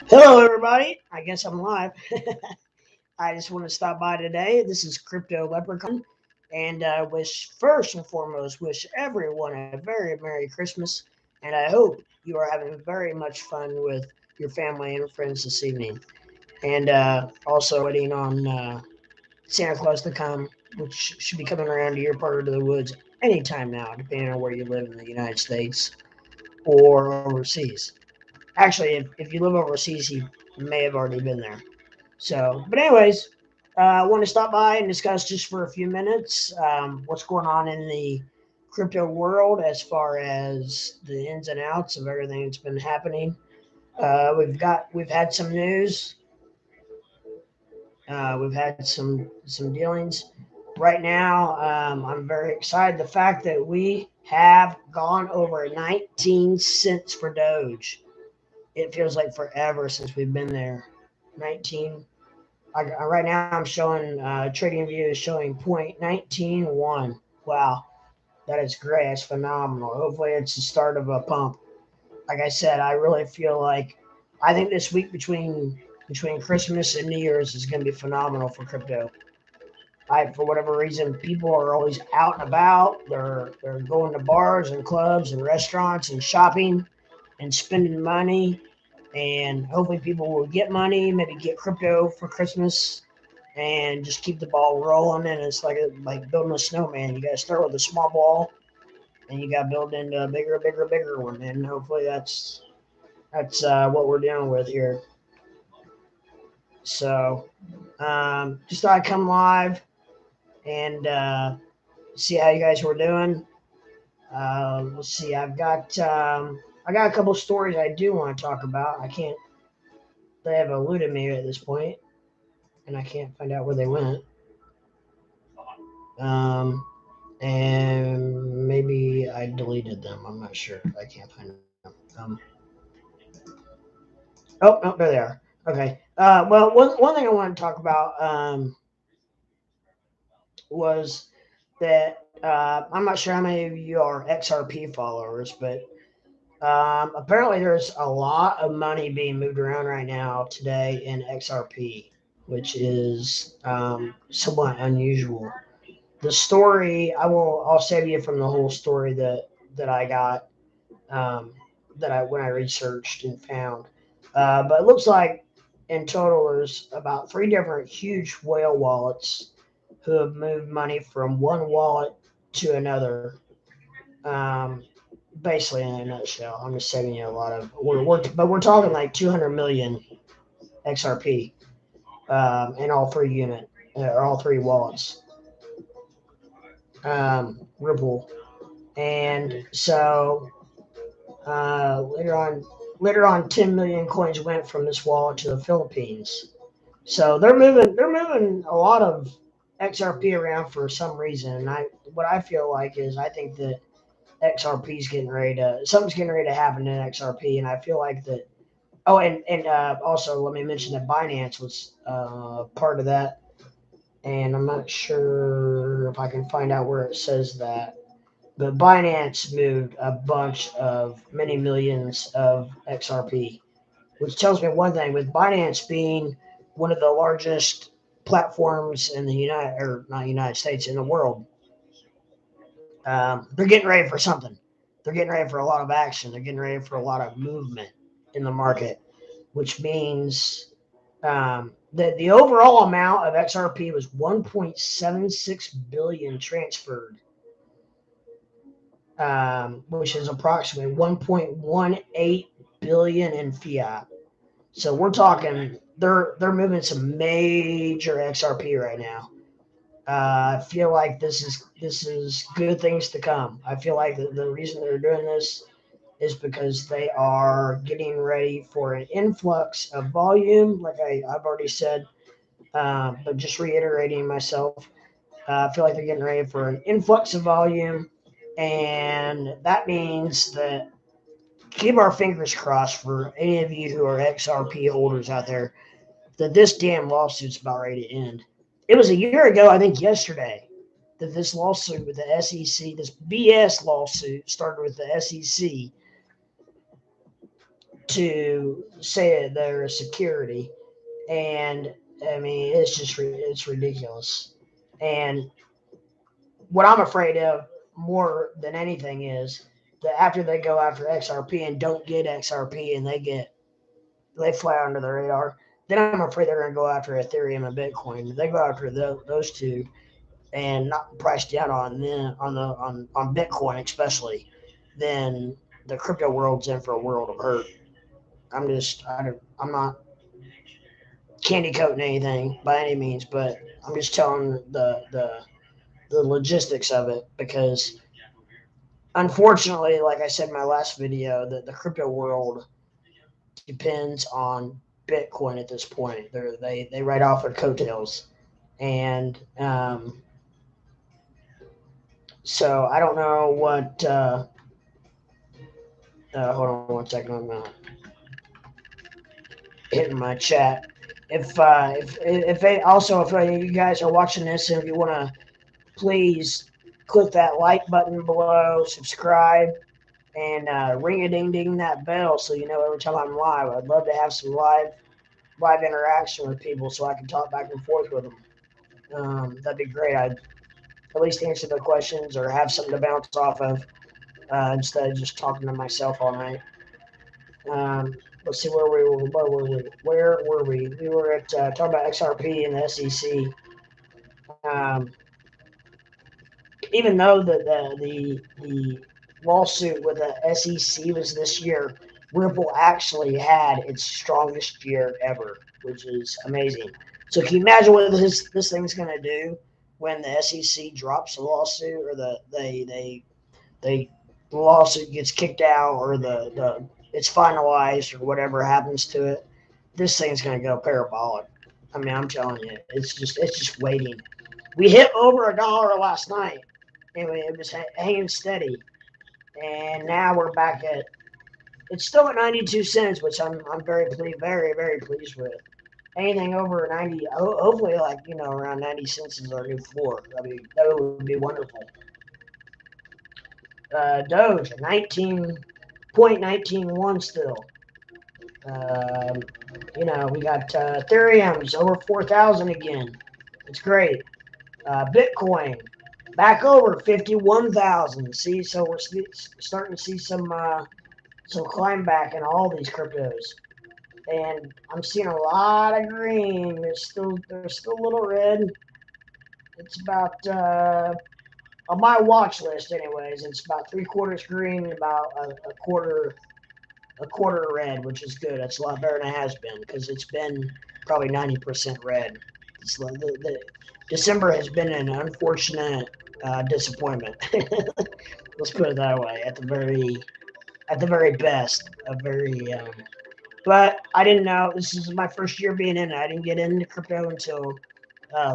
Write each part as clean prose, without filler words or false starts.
Hello, everybody. I guess I'm live. I just want to stop by today. This is Crypto Leprechaun, and wish first and foremost wish everyone a very Merry Christmas. And I hope you are having very much fun with your family and friends this evening. And also waiting on Santa Claus to come, which should be coming around to your part of the woods anytime now, depending on where you live in the United States or overseas. Actually, if you live overseas, he may have already been there. So, but anyways, I want to stop by and discuss just for a few minutes what's going on in the crypto world as far as the ins and outs of everything that's been happening. We've had some news. We've had some dealings. Right now, I'm very excited. The fact that we have gone over 19 cents for Doge. It feels like forever since we've been there. 19. Right now, I'm showing trading view is showing 0.191. Wow, that is great. That's phenomenal. Hopefully, it's the start of a pump. Like I said, I really feel like I think this week between Christmas and New Year's is going to be phenomenal for crypto. For whatever reason, people are always out and about. They're going to bars and clubs and restaurants and shopping and spending money, and hopefully people will get money, maybe get crypto for Christmas, and just keep the ball rolling. And it's like building a snowman. You got to start with a small ball, and you got to build into a bigger one. And hopefully that's what we're dealing with here. So just thought I'd come live and see how you guys were doing. Let's see. I got a couple stories I do want to talk about. I can't. They have eluded me at this point, and I can't find out where they went. Um, and maybe I deleted them. I'm not sure. I can't find them. Oh no, there they are. Okay. Well, one thing I want to talk about was that I'm not sure how many of you are XRP followers, but apparently there's a lot of money being moved around right now today in XRP, which is somewhat unusual. The story I'll save you from the whole story that I got um, that I when I researched and found. But it looks like in total there's about three different huge whale wallets who have moved money from one wallet to another. Um, Basically, in a nutshell, I'm just saving you a lot of. But we're talking like 200 million XRP in all three or all three wallets. Ripple, and so Uh, later on, later on, 10 million coins went from this wallet to the Philippines. So they're moving a lot of XRP around for some reason. And what I feel like is I think that XRP is getting ready to something's getting ready to happen in XRP, and I feel like that. Oh, and also let me mention that Binance was part of that, and I'm not sure if I can find out where it says that. But Binance moved a bunch of many millions of XRP, which tells me one thing: with Binance being one of the largest platforms in the United or not United States in the world, they're getting ready for something. They're getting ready for a lot of action. They're getting ready for a lot of movement in the market, which means that the overall amount of XRP was 1.76 billion transferred, which is approximately 1.18 billion in fiat. So we're talking they're moving some major XRP right now. I feel like this is good things to come. I feel like the reason they're doing this is because they are getting ready for an influx of volume, like I've already said. But just reiterating myself, I feel like they're getting ready for an influx of volume, and that means that keep our fingers crossed for any of you who are XRP holders out there that this damn lawsuit's about ready to end. It was a year ago, I think yesterday, that this lawsuit with the SEC, this BS lawsuit started with the SEC to say that they're a security. And I mean, it's ridiculous. And what I'm afraid of more than anything is that after they go after XRP and don't get XRP and they fly under the radar, then I'm afraid they're going to go after Ethereum and Bitcoin. If they go after those two and not price down on them on Bitcoin especially, then the crypto world's in for a world of hurt. I'm not candy coating anything by any means, but I'm just telling the logistics of it because unfortunately, like I said in my last video, the crypto world depends on Bitcoin at this point. They write off their coattails, and so I don't know what. Hold on one second. I'm hitting my chat. If they also if you guys are watching this and if you want to please click that like button below, subscribe, and ring a ding ding that bell so you know every time I'm live. I'd love to have some live interaction with people so I can talk back and forth with them. That'd be great. I'd at least answer the questions or have something to bounce off of instead of just talking to myself all night. Let's see where were we? We were at talking about XRP and the SEC. Even though the lawsuit with the SEC was this year, Ripple actually had its strongest year ever, which is amazing. So can you imagine what this thing's going to do when the SEC drops the lawsuit or the lawsuit gets kicked out or the it's finalized or whatever happens to it? This thing's going to go parabolic. I mean, I'm telling you, it's just waiting. We hit over $1 last night. Anyway, it was hanging steady, and now we're back at. It's still at 92 cents, which I'm very pleased with. Anything over 90, hopefully like around 90 cents is our new floor. That would be wonderful. Doge 19.191 still. We got Ethereum's over 4,000 again. It's great. Bitcoin back over 51,000. See, so we're starting to see some climb back in all these cryptos, and I'm seeing a lot of green. There's still a little red. It's about on my watch list, anyways. It's about 3/4 green, about a quarter red, which is good. That's a lot better than it has been because it's been probably 90% red. December has been an unfortunate disappointment. Let's put it that way. At the very best, but I didn't know. This is my first year being in it. I didn't get into crypto until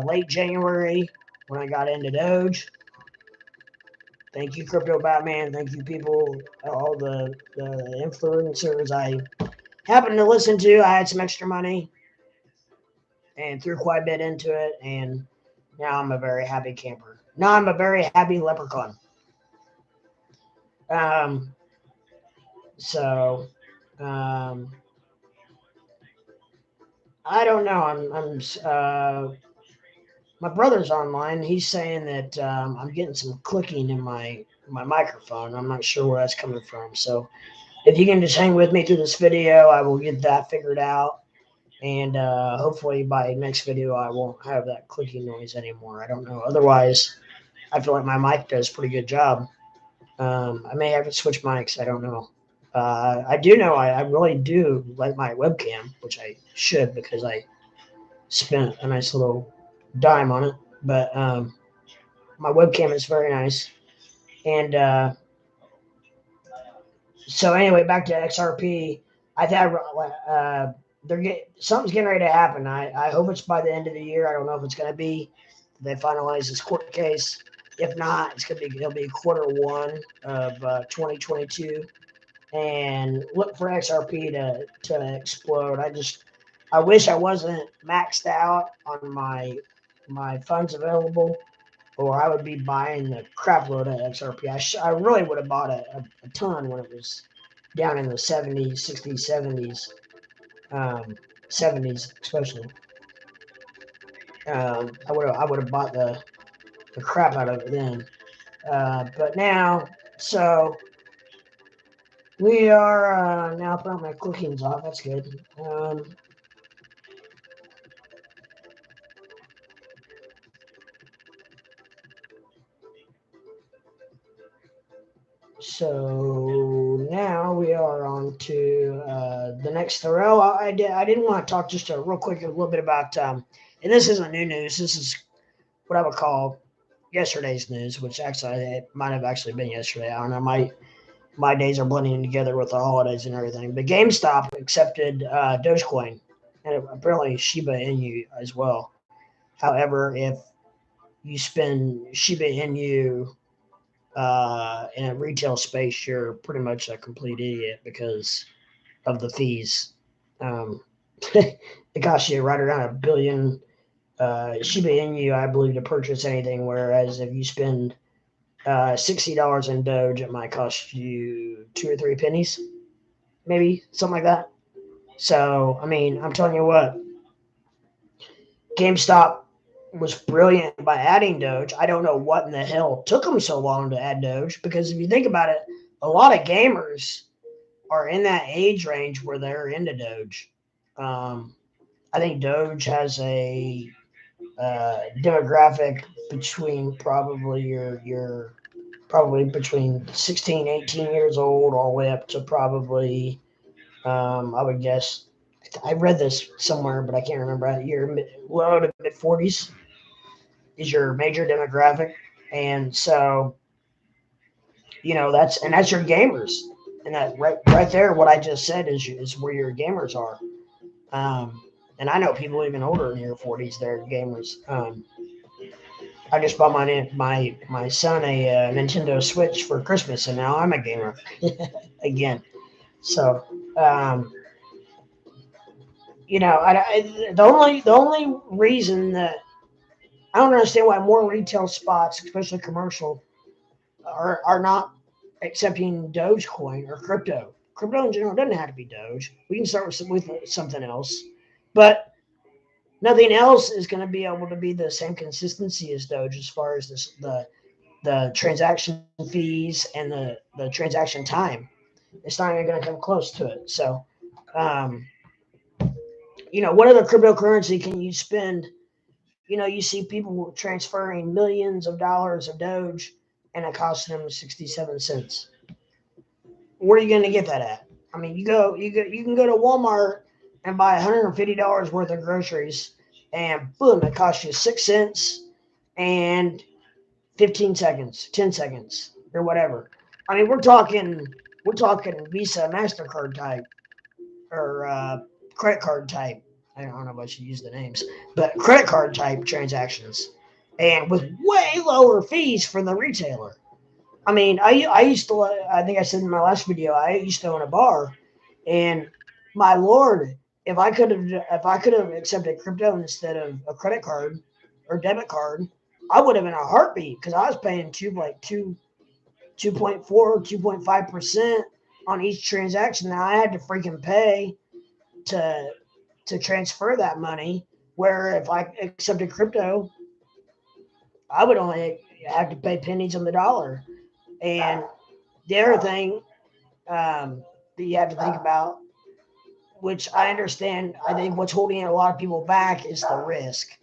late January when I got into Doge. Thank you, Crypto Batman. Thank you, people, all the influencers I happened to listen to. I had some extra money and threw quite a bit into it, and now I'm a very happy camper. Now I'm a very happy leprechaun. So, I don't know. My brother's online. He's saying that I'm getting some clicking in my microphone. I'm not sure where that's coming from. So, if you can just hang with me through this video, I will get that figured out. And hopefully by next video, I won't have that clicking noise anymore. I don't know. Otherwise, I feel like my mic does a pretty good job. I may have to switch mics. I don't know. I do know I really do like my webcam, which I should because I spent a nice little dime on it. But my webcam is very nice. And so anyway, back to XRP. I thought something's getting ready to happen. I hope it's by the end of the year. I don't know if it's going to be. They finalize this court case. If not, it'll be Q1 of 2022. And look for XRP to explode. I wish I wasn't maxed out on my funds available, or I would be buying the crap load of XRP. I really would have bought a ton when it was down in the 70s, 60s, 70s especially. I would have bought the crap out of it then. But now, so we are now putting my clickings off. That's good. So now we are on to the next throw. I didn't want to talk just real quick a little bit about and this isn't new news. This is what I would call yesterday's news, which actually it might have actually been yesterday. I don't know. My days are blending together with the holidays and everything. But GameStop accepted Dogecoin and apparently Shiba Inu as well. However, if you spend Shiba Inu in a retail space, you're pretty much a complete idiot because of the fees. It costs you right around $1 billion Shiba Inu, I believe, to purchase anything. Whereas if you spend $60 in Doge, it might cost you 2 or 3 pennies, maybe something like that. So, I mean, I'm telling you what, GameStop was brilliant by adding Doge. I don't know what in the hell took them so long to add Doge because if you think about it, a lot of gamers are in that age range where they're into Doge. I think Doge has a demographic between probably your probably between 16, 18 years old all the way up to probably I would guess I read this somewhere, but I can't remember. Your low to mid 40s is your major demographic, and so that's your gamers, and that right there, what I just said is where your gamers are. And I know people even older in your 40s, they're gamers. I just bought my son a Nintendo Switch for Christmas, and now I'm a gamer again. So, um, the only reason that I don't understand why more retail spots, especially commercial, are not accepting Dogecoin or crypto. Crypto in general doesn't have to be Doge. We can start with something else, but nothing else is going to be able to be the same consistency as Doge as far as the transaction fees and the transaction time. It's not even going to come close to it. So, um, what other cryptocurrency can you spend? You see people transferring millions of dollars of Doge, and it costs them 67 cents. Where are you going to get that at? I mean, you can go to Walmart and buy $150 worth of groceries, and boom, it costs you 6 cents and 15 seconds, 10 seconds, or whatever. I mean, we're talking Visa, Mastercard type, or credit card type. I don't know if I should use the names, but credit card type transactions, and with way lower fees for the retailer. I mean, I used to. I think I said in my last video, I used to own a bar, and my lord, if I could have accepted crypto instead of a credit card or debit card, I would have in a heartbeat because I was paying 2.4, 2.5% on each transaction that I had to freaking pay to to transfer that money. Where if I accepted crypto, I would only have to pay pennies on the dollar. And the other thing that you have to think about, which I understand, I think what's holding a lot of people back is the risk.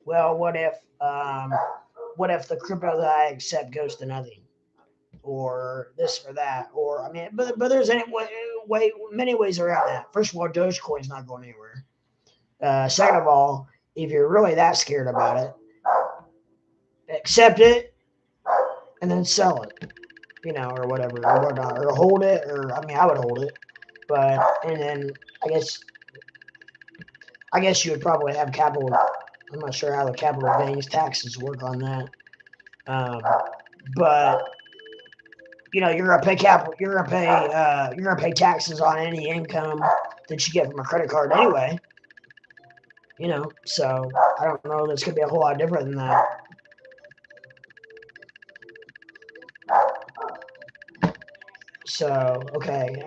Well, what if the crypto that I accept goes to nothing, or this or that, or I mean, but there's many ways around that. First of all, Dogecoin's not going anywhere. Second of all, if you're really that scared about it, accept it and then sell it, or whatever, or whatnot, or hold it, or I mean, I would hold it, but and then I guess I guess you would probably have capital. I'm not sure how the capital gains taxes work on that, um, but you're gonna pay capital. You're gonna pay taxes on any income that you get from a credit card anyway. So I don't know. That's gonna be a whole lot different than that. So, okay.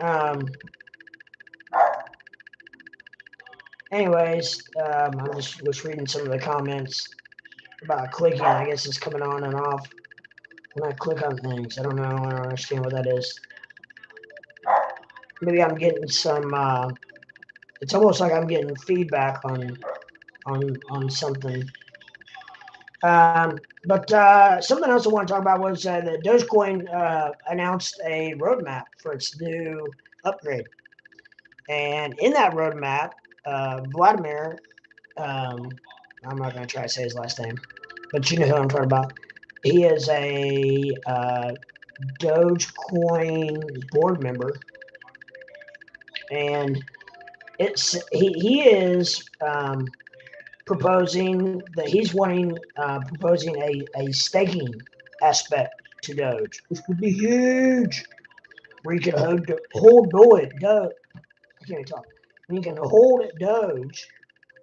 Anyways, I just was reading some of the comments about clicking. I guess it's coming on and off when I click on things. I don't know. I don't understand what that is. Maybe I'm getting some. It's almost like I'm getting feedback on something. But something else I want to talk about was that Dogecoin announced a roadmap for its new upgrade, and in that roadmap, Vladimir, I'm not going to try to say his last name, but you know who I'm talking about. He is a Dogecoin board member, and he is proposing that he's proposing a staking aspect to Doge, which would be huge. Where you can hold Doge. I can't even talk. You can hold it Doge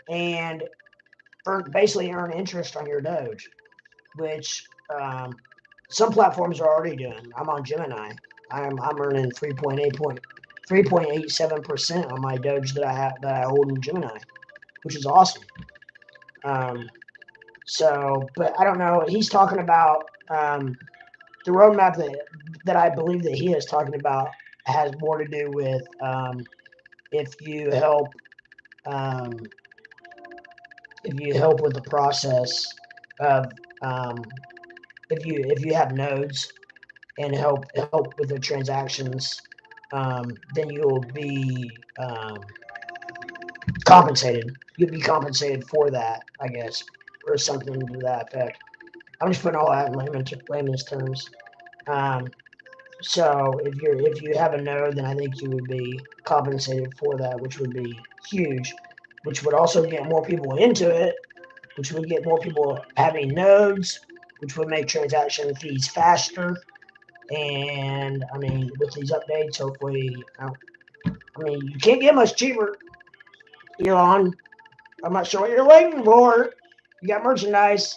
and basically earn interest on your Doge, which some platforms are already doing. I'm on Gemini. I'm earning 3.87% on my Doge that I hold in Gemini, which is awesome. So, but I don't know. He's talking about the roadmap that I believe that he is talking about has more to do with if you help um, with the process of if you have nodes and help with the transactions, then you'll be compensated. You'll be compensated for that, I guess, or something to that effect. I'm just putting all that in layman's terms. Um, so if you have a node, then I think you would be compensated for that, which would be huge, which would also get more people into it, which would get more people having nodes, which would make transaction fees faster. And I mean, with these updates, hopefully, I mean, you can't get much cheaper, Elon. I'm not sure what you're waiting for. You got merchandise.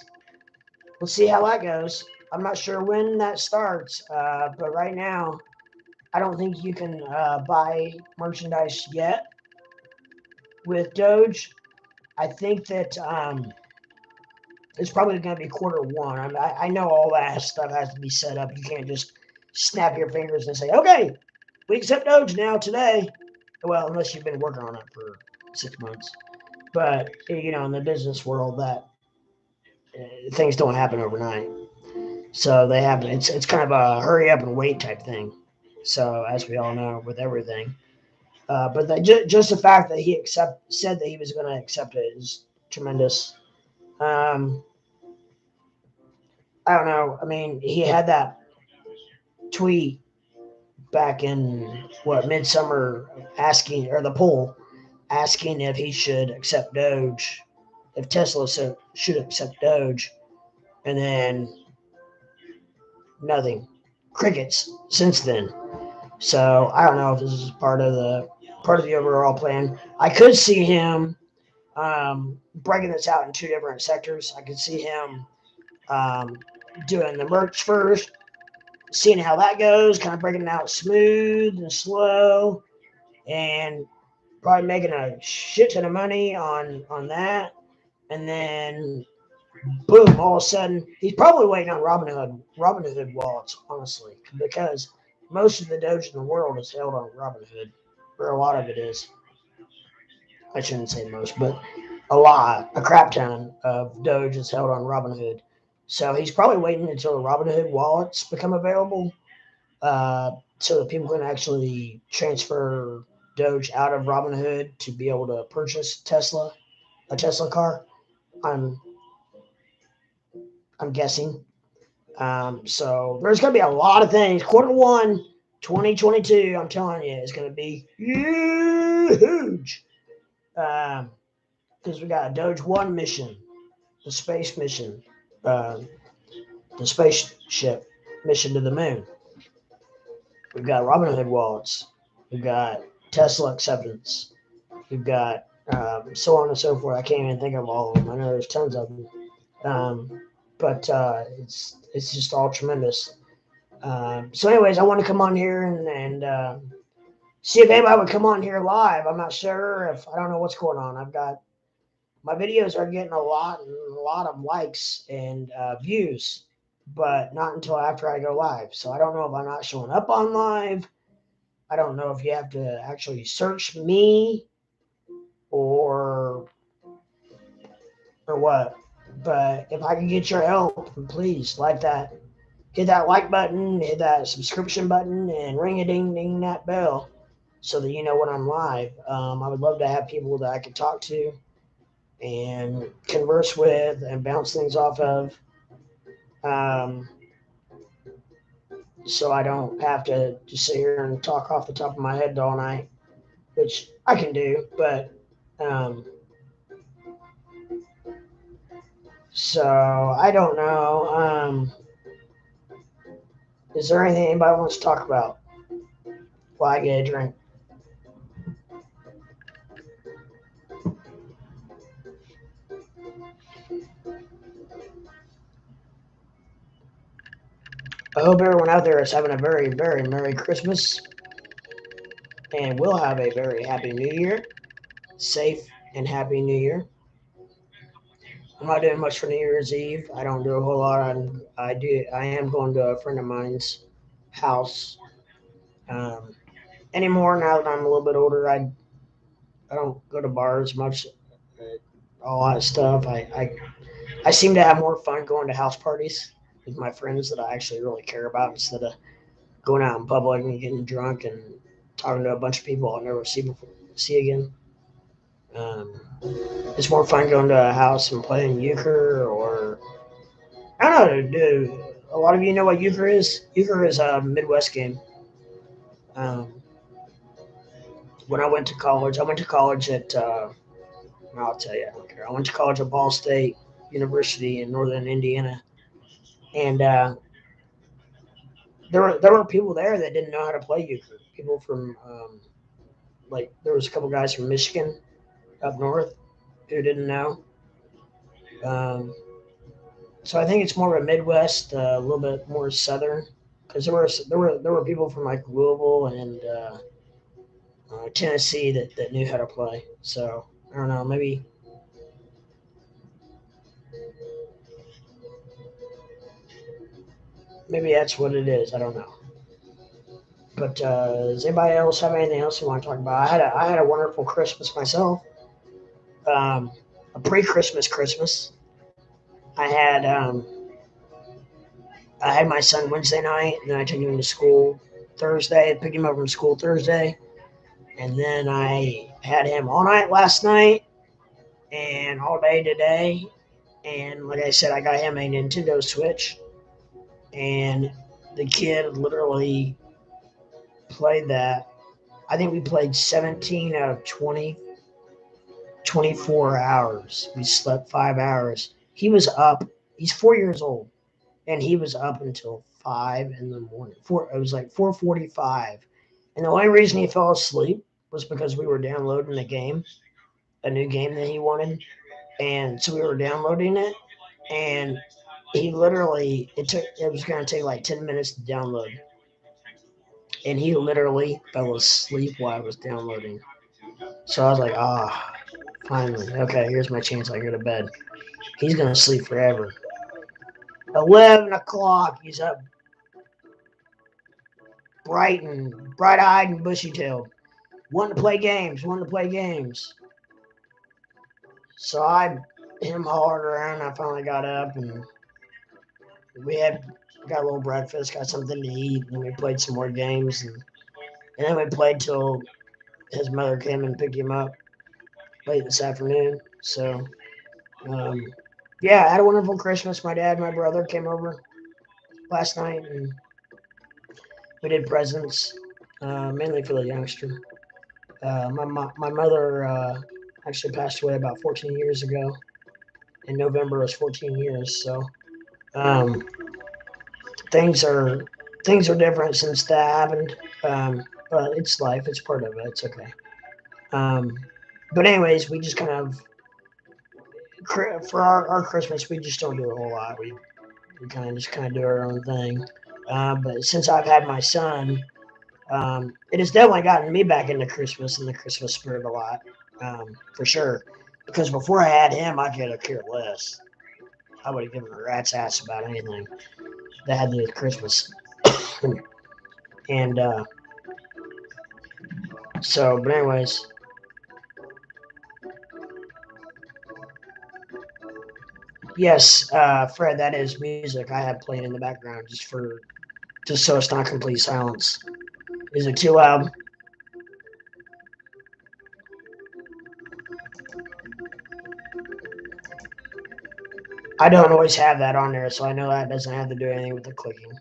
We'll see how that goes. I'm not sure when that starts, but right now, I don't think you can buy merchandise yet with Doge. I think that it's probably going to be Q1. I know all that stuff has to be set up. You can't just snap your fingers and say, okay, we accept Doge now today. Well, unless you've been working on it for 6 months. But, you know, in the business world, that things don't happen overnight. So they have it's kind of a hurry up and wait type thing. So as we all know with everything, but just the fact that he said that he was going to accept it is tremendous. Um, I don't know. I mean, he had that tweet back in midsummer asking, or the poll asking if he should accept Doge, if Tesla should accept Doge, and then nothing, crickets since then. So I don't know if this is part of the overall plan. I could see him breaking this out in two different sectors. I could see him um, doing the merch first, seeing how that goes, kind of breaking it out smooth and slow, and probably making a shit ton of money on that, and then boom, all of a sudden he's probably waiting on Robinhood wallets, honestly, because most of the Doge in the world is held on Robinhood, or a lot of it is. I shouldn't say most, but a crap ton of Doge is held on Robinhood. So he's probably waiting until the Robinhood wallets become available, so that people can actually transfer Doge out of Robinhood to be able to purchase a Tesla car. I'm I'm guessing. So there's going to be a lot of things. Q1, 2022, I'm telling you, is going to be huge. Because we got a Doge 1 mission, the space mission, uh, the spaceship mission to the moon. We've got Robinhood wallets. We've got Tesla acceptance. We've got so on and so forth. I can't even think of all of them. I know there's tons of them. But it's just all tremendous. So anyways, I want to come on here and see if anybody would come on here live. I'm not sure if I don't know what's going on. I've got my videos are getting a lot of likes and views, but not until after I go live. So I don't know if I'm not showing up on live. I don't know if you have to actually search me or what. But if I can get your help, please hit that like button, hit that subscription button, and ring a ding ding that bell so that you know when I'm live. I would love to have people that I could talk to and converse with and bounce things off of. Um, so I don't have to just sit here and talk off the top of my head all night, which I can do. But um, so I don't know. Is there anything anybody wants to talk about while I get a drink? I hope everyone out there is having a very, very Merry Christmas and will have a very Happy New Year. Safe and Happy New Year. I'm not doing much for New Year's Eve. I don't do a whole lot. I am going to a friend of mine's house um, anymore now that I'm a little bit older. I don't go to bars much. All that stuff. I seem to have more fun going to house parties with my friends that I actually really care about instead of going out in public and getting drunk and talking to a bunch of people I'll never see again. Um, it's more fun going to a house and playing euchre or I don't know. Do a lot of you know what euchre is? Euchre is a Midwest game. Um, when I went to college at I'll tell you, I don't care. I went to college at Ball State University in northern Indiana, and there were people there that didn't know how to play euchre. People from like there was a couple guys from Michigan up north who didn't know. Um, so I think it's more of a Midwest, a little bit more southern, because there were people from like Louisville and Tennessee that knew how to play. So I don't know, maybe that's what it is. I don't know. But does anybody else have anything else you want to talk about? I had a wonderful Christmas myself. Um, a pre-Christmas Christmas. I had um, I had my son Wednesday night, and then I took him to school Thursday. Picked him up from school Thursday, and then I had him all night last night and all day today. And like I said, I got him a Nintendo Switch, and the kid literally played that. I think we played 17 out of 24 hours. We slept 5 hours. He was up. He's 4 years old, and he was up until 5 in the morning. It was like 4:45, and the only reason he fell asleep was because we were downloading a new game that he wanted, and so we were downloading it, and he literally it was going to take like 10 minutes to download, and he literally fell asleep while I was downloading. So I was like, finally, okay, here's my chance. I go to bed. He's gonna sleep forever. 11 o'clock. He's up, bright-eyed and bushy-tailed. Wanting to play games. Wanting to play games. So I him hollered around. I finally got up and we got a little breakfast, got something to eat, and we played some more games, and then we played till his mother came and picked him up late this afternoon. So um, yeah, I had a wonderful Christmas. My dad, and my brother came over last night, and we did presents, mainly for the youngster. My mother actually passed away about 14 years ago. In November was 14 years, so um, things are things are different since that happened. But it's life; it's part of it. It's okay. Um, but anyways, we just kind of for our Christmas, we just don't do a whole lot. We kind of do our own thing. But since I've had my son, it has definitely gotten me back into Christmas and the Christmas spirit a lot, for sure. Because before I had him, I could have cared less. I would have given a rat's ass about anything that had to do with Christmas. and but anyways, yes, Fred, that is music I have playing in the background just so it's not complete silence. Is it too loud? I don't always have that on there, so I know that doesn't have to do anything with the clicking.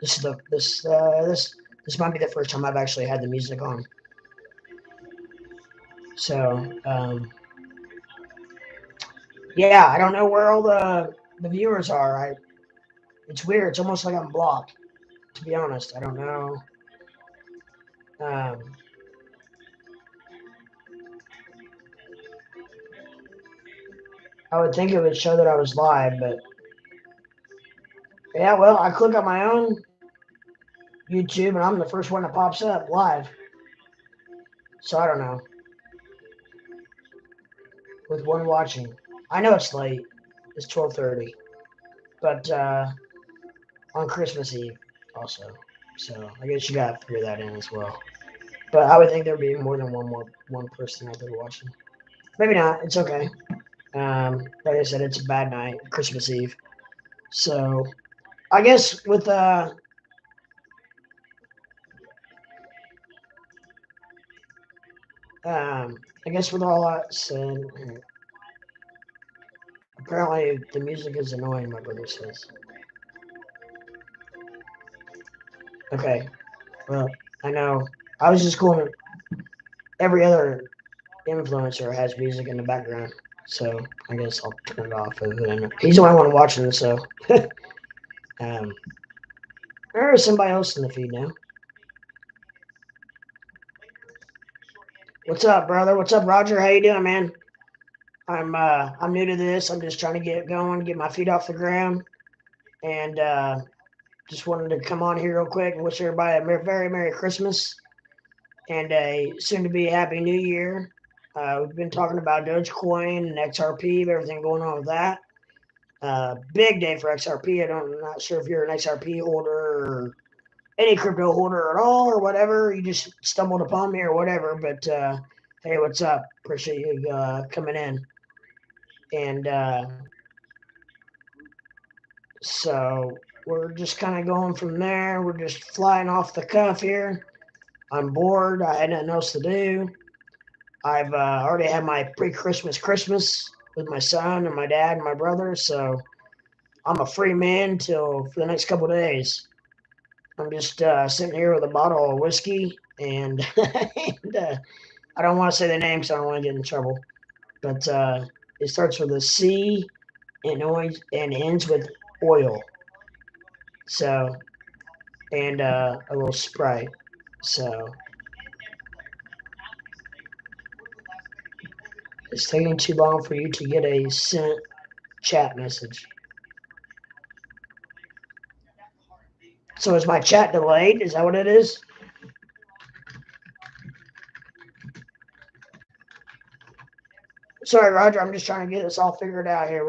This is the this might be the first time I've actually had the music on. So yeah, I don't know where all the viewers are. It's weird. It's almost like I'm blocked. To be honest, I don't know. Um, I would think it would show that I was live, but yeah, well, I click on my own YouTube and I'm the first one that pops up live. So I don't know. With one watching, I know it's late. It's 12:30, but on Christmas Eve also. So I guess you gotta figure that in as well. But I would think there'd be more than one person out there watching. Maybe not. It's okay. Like I said, it's a bad night, Christmas Eve. So I guess with I guess with all that said, apparently the music is annoying. My brother says. Okay, well I know. I was just going. Every other influencer has music in the background, so I guess I'll turn it off. He's the only one watching, so um, there's somebody else in the feed now. What's up, brother? What's up, Roger? How you doing, man? I'm new to this. I'm just trying to get going, get my feet off the ground, and just wanted to come on here real quick and wish everybody a very Merry Christmas and a soon to be Happy New Year. We've been talking about Dogecoin and XRP, everything going on with that. Big day for XRP. I'm not sure if you're an XRP holder or any crypto holder at all or whatever. You just stumbled upon me or whatever. But hey, what's up? Appreciate you coming in. And so we're just kind of going from there. We're just flying off the cuff here. I'm bored. I had nothing else to do. I've already had my Christmas with my son and my dad and my brother. So I'm a free man till for the next couple days. I'm just sitting here with a bottle of whiskey and, and I don't want to say the name so I don't want to get in trouble. But it starts with a C and always and ends with oil. So and a little Sprite. So it's taking too long for you to get a sent chat message. So is my chat delayed? Is that what it is? Sorry, Roger. I'm just trying to get this all figured out here.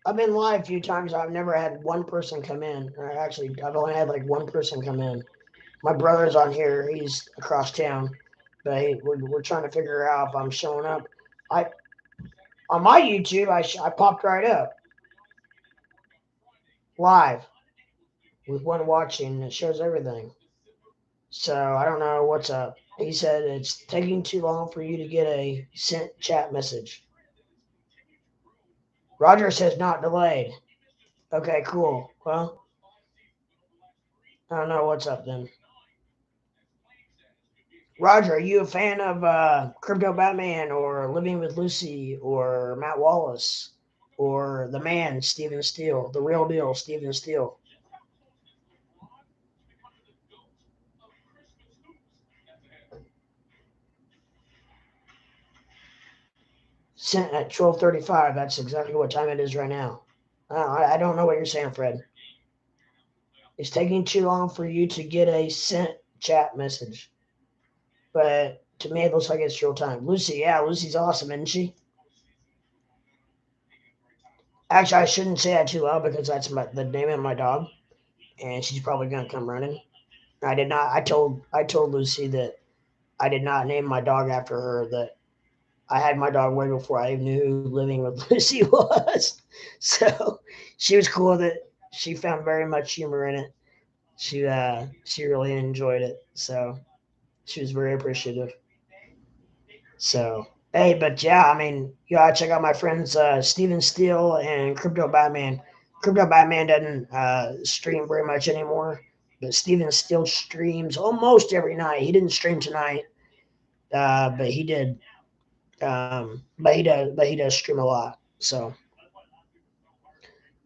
I've been live a few times. I've never had one person come in. Or actually, I've only had like one person come in. My brother's on here. He's across town, but we're trying to figure out if I'm showing up. I on my YouTube, I popped right up live with one watching. It shows everything. So I don't know what's up. He said it's taking too long for you to get a sent chat message. Roger says not delayed. Okay, cool. Well, I don't know what's up then. Roger, are you a fan of Crypto Batman or Living with Lucy or Matt Wallace or the man Stephen Steele, the real deal Stephen Steele? Sent at 12:35. That's exactly what time it is right now. I don't know what you're saying, Fred. It's taking too long for you to get a sent chat message. But to me, it looks like it's real time. Lucy, yeah, Lucy's awesome, isn't she? Actually, I shouldn't say that too loud because that's the name of my dog, and she's probably gonna come running. I did not. I told Lucy that I did not name my dog after her. That I had my dog way before I knew who living with Lucy was. So she was cool with it. She found very much humor in it. She really enjoyed it. So she was very appreciative. So hey, but yeah, I mean, you gotta check out my friends Steven Steele and Crypto Batman. Crypto Batman doesn't stream very much anymore, but Steven Steele streams almost every night. He didn't stream tonight, but he did. But he does stream a lot. So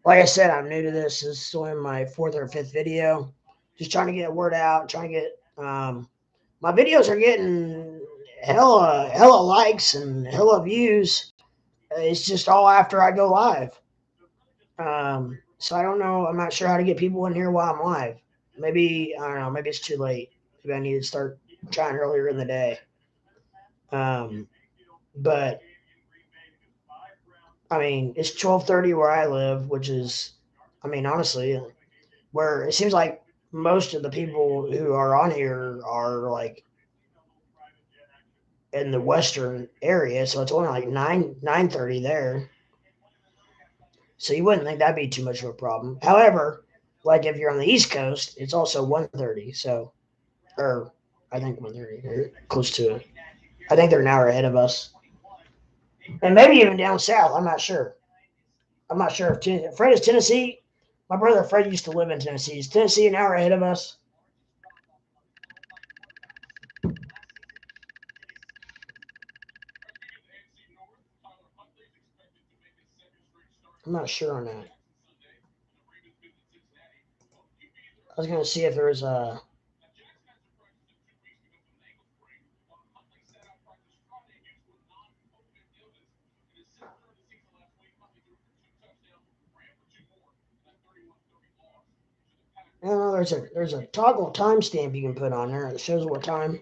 like I said, I'm new to this. This is only my fourth or fifth video. Just trying to get a word out. Trying to get my videos are getting hella likes and hella views. It's just all after I go live. So I don't know. I'm not sure how to get people in here while I'm live. Maybe I don't know. Maybe it's too late. Maybe I need to start trying earlier in the day. Um, but I mean, it's 12:30 where I live, which is, I mean, honestly, where it seems like most of the people who are on here are like in the western area, so it's only like 9:30 there. So you wouldn't think that'd be too much of a problem. However, like if you're on the East Coast, it's also 1:30. So, or I think 1:30, or close to it. I think they're an hour ahead of us, and maybe even down south. I'm not sure. I'm not sure if Fred is Tennessee. My brother Fred used to live in Tennessee. Is Tennessee an hour ahead of us? I'm not sure on that. I was gonna see if there was a. I don't know. There's a toggle timestamp you can put on there that shows what time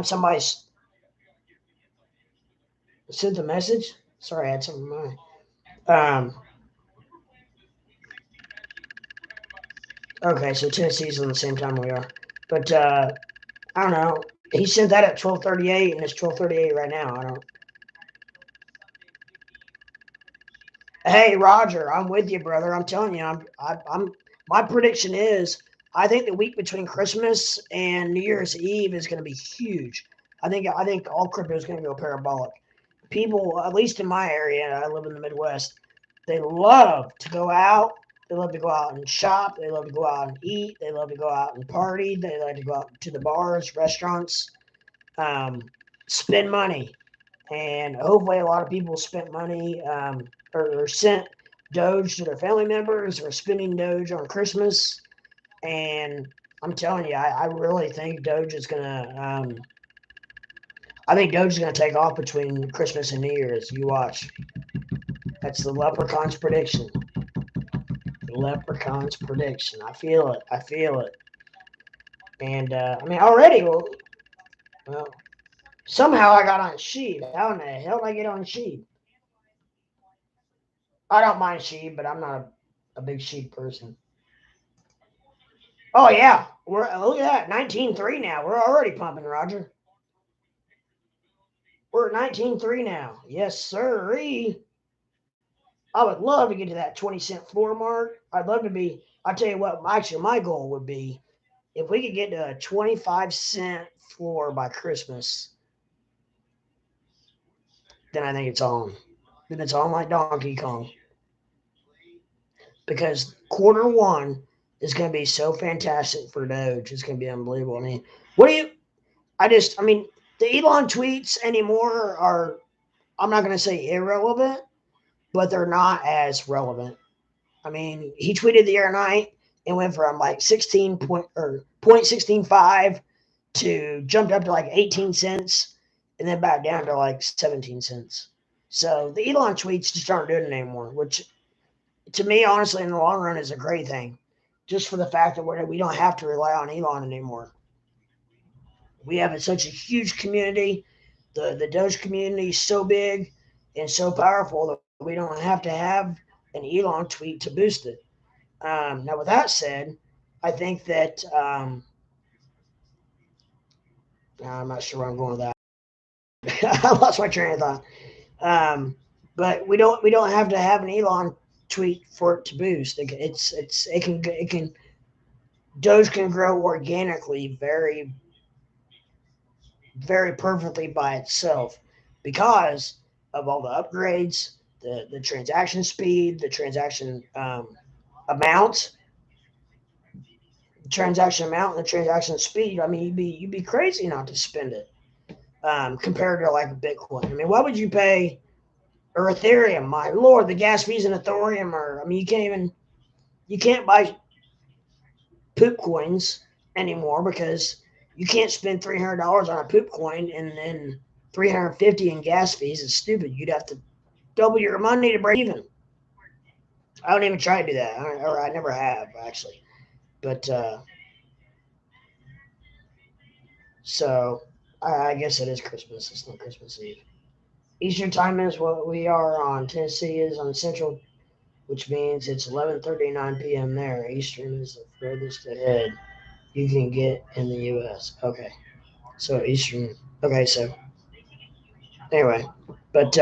somebody sent the message. Sorry, I had something in mind. Okay, so Tennessee's on the same time we are, but I don't know. He sent that at 12:38, and it's 12:38 right now. I don't. Hey, Roger, I'm with you, brother. I'm telling you, I'm. My prediction is, I think the week between Christmas and New Year's Eve is going to be huge. I think all crypto is going to go parabolic. People, at least in my area, I live in the Midwest. They love to go out. They love to go out and shop. They love to go out and eat. They love to go out and party. They like to go out to the bars, restaurants, um, spend money. And hopefully, a lot of people spent money or sent Doge to their family members or spending Doge on Christmas. And I'm telling you, I really think Doge is going to. I think Doge is going to take off between Christmas and New Year's. You watch. That's the leprechaun's prediction. The leprechaun's prediction. I feel it. I feel it. And I mean, already, well, somehow I got on Sheeb. How in the hell did I get on Sheeb? I don't mind Sheeb, but I'm not a big Sheeb person. Oh yeah, we're look at that 19.3 now. We're already pumping, Roger. We're at 19.3 now. Yes, sir. I would love to get to that 20-cent floor mark. I'd love to be. I'll tell you what. Actually, my goal would be if we could get to a 25-cent floor by Christmas. Then I think it's on. Then it's on like Donkey Kong. Because quarter one is going to be so fantastic for Doge. It's going to be unbelievable. I mean, what do you? I mean, the Elon tweets anymore are, I'm not going to say irrelevant, but they're not as relevant. I mean, he tweeted the other night and went from like 16 point or 0.165 to jumped up to like 18 cents and then back down to like 17 cents. So the Elon tweets just aren't doing it anymore, which to me, honestly, in the long run, is a great thing. Just for the fact that we don't have to rely on Elon anymore. We have such a huge community. The Doge community is so big and so powerful that we don't have to have an Elon tweet to boost it. Now, with that said, I think that I'm not sure where I'm going with that. I lost my train of thought. Um, but we don't have to have an Elon tweet for it to boost. It can Doge can grow organically very perfectly by itself because of all the upgrades, the transaction speed, the amount, amount, and the transaction speed. I mean, you'd be crazy not to spend it compared to like Bitcoin. I mean, what would you pay or Ethereum? My lord, the gas fees in Ethereum are. I mean, you can't buy poop coins anymore because you can't spend $300 on a poop coin and then 350 in gas fees is stupid. You'd have to double your money to break even. I don't even try to do that, or I never have actually. But so I guess it is Christmas. It's not Christmas Eve. Eastern time is what we are on. Tennessee is on Central, which means it's 11:39 p.m. there. Eastern is the furthest ahead you can get in the U.S. Okay, so Eastern. Okay, so anyway, but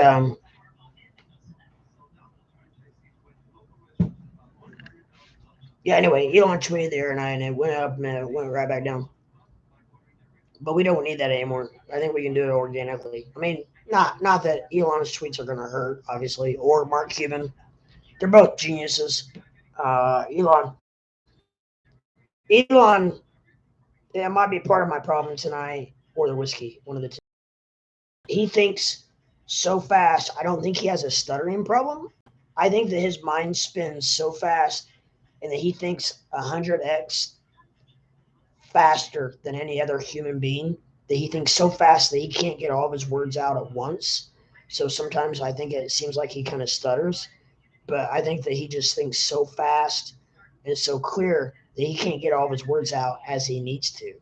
yeah. Anyway, Elon tweeted there, and it went up and it went right back down. But we don't need that anymore. I think we can do it organically. I mean, not that Elon's tweets are going to hurt, obviously, or Mark Cuban. They're both geniuses. Elon, yeah, might be part of my problem tonight, or the whiskey, one of the two. He thinks so fast. I don't think he has a stuttering problem. I think that his mind spins so fast, and that he thinks 100x faster than any other human being, that he thinks so fast that he can't get all of his words out at once. So sometimes I think it seems like he kind of stutters, but I think that he just thinks so fast and so clear that he can't get all of his words out as he needs to.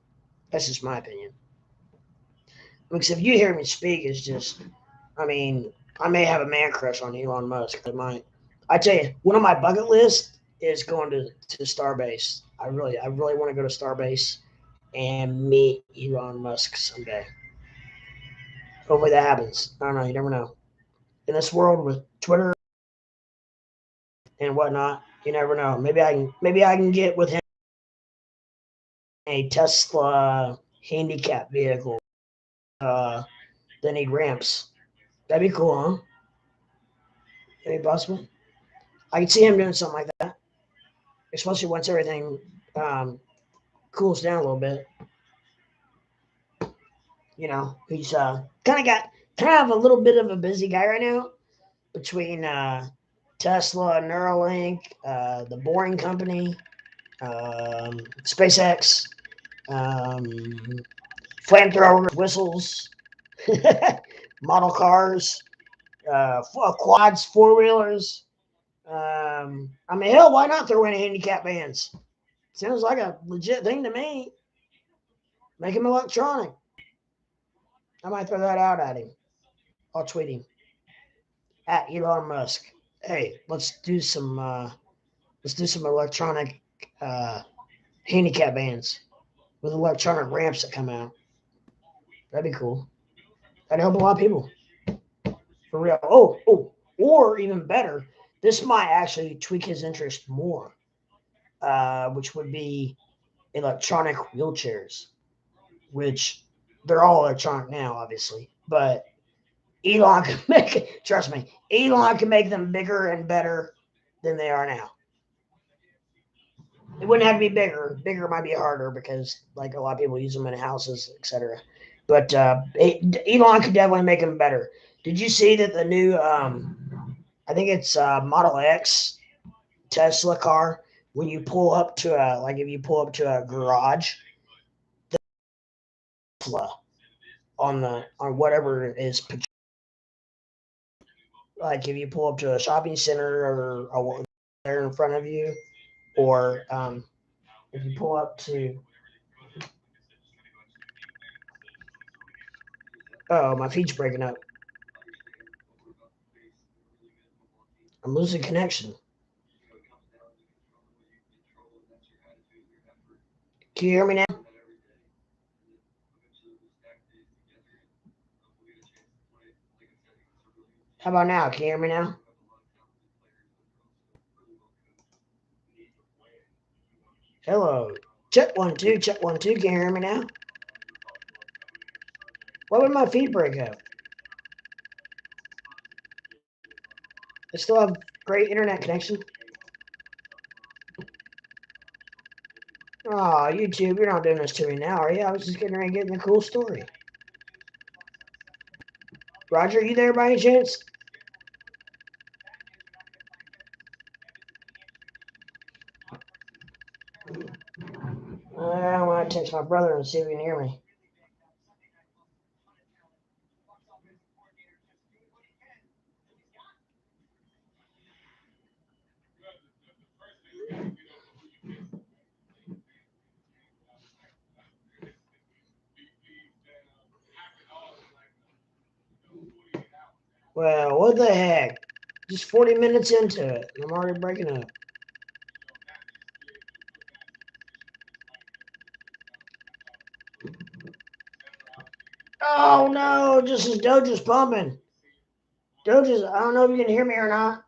That's just my opinion. Because if you hear me speak, it's just, I mean, I may have a man crush on Elon Musk. I tell you, one of my bucket lists is going to Starbase. I really want to go to Starbase and meet Elon Musk someday. Hopefully that happens. I don't know. You never know. In this world with Twitter and whatnot, you never know. Maybe I can get with him a Tesla handicap vehicle. They need ramps. That'd be cool, huh? That'd be possible. I can see him doing something like that, especially once everything um, cools down a little bit. He's kind of a little bit of a busy guy right now between Tesla, Neuralink, the Boring Company, SpaceX, um, flamethrowers, whistles, model cars, quads, four wheelers. I mean, hell, why not throw in handicap bands? Sounds like a legit thing to me. Make him electronic. I might throw that out at him. I'll tweet him at Elon Musk. Hey, let's do some electronic uh, handicap bands with electronic ramps that come out. That'd be cool. That'd help a lot of people for real. Or even better, this might actually tweak his interest more, which would be electronic wheelchairs, which they're all electronic now, obviously, but Elon can make trust me, Elon can make them bigger and better than they are now. It wouldn't have to be bigger. Bigger might be harder because like a lot of people use them in houses, etc. But Elon could definitely make them better. Did you see that the new I think it's Model X Tesla car, when you pull up to a like if you pull up to a garage, Tesla on whatever it is, like if you pull up to a shopping center or there in front of you, or if you pull up to, oh, my feed's breaking up. I'm losing connection. Can you hear me now? How about now? Can you hear me now? Hello. Check 1 2. Check 1 2. Can you hear me now? Why would my feed break up? I still have great internet connection. Oh, YouTube, you're not doing this to me now, are you? I was just getting ready to get in a cool story. Roger, you there by any chance? I want to text my brother and see if he can hear me. Well, what the heck? Just 40 minutes into it. I'm already breaking up. Oh no, just as Doge is pumping. Doge is, I don't know if you can hear me or not.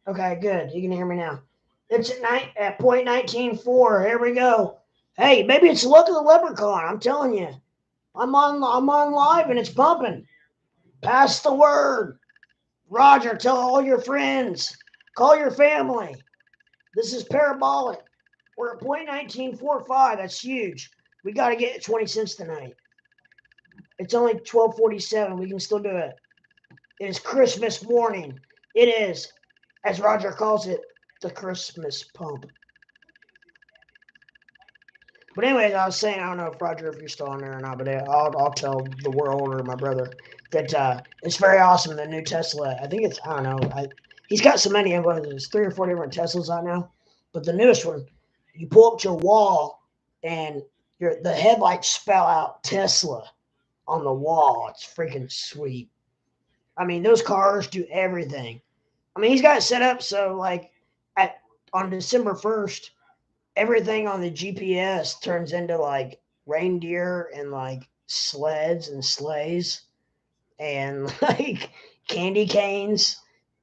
Okay, good. You can hear me now. It's at night at point 19.4. Here we go. Hey, maybe it's the look of the leprechaun. I'm telling you. I'm on live and it's pumping. Pass the word. Roger, tell all your friends. Call your family. This is parabolic. We're at point 19.45. That's huge. We got to get 20 cents tonight. It's only 12:47. We can still do it. It is Christmas morning. It is, as Roger calls it, the Christmas pump. But anyways, I was saying, I don't know if Roger, if you're still on there or not, but I'll tell the world or my brother that it's very awesome. The new Tesla, I think it's, I don't know, he's got so many of them. There's 3 or 4 different Teslas out now, but the newest one, you pull up to a wall and the headlights spell out Tesla on the wall. It's freaking sweet. I mean, those cars do everything. I mean, he's got it set up so like at on December 1st, everything on the GPS turns into like reindeer and like sleds and sleighs and like candy canes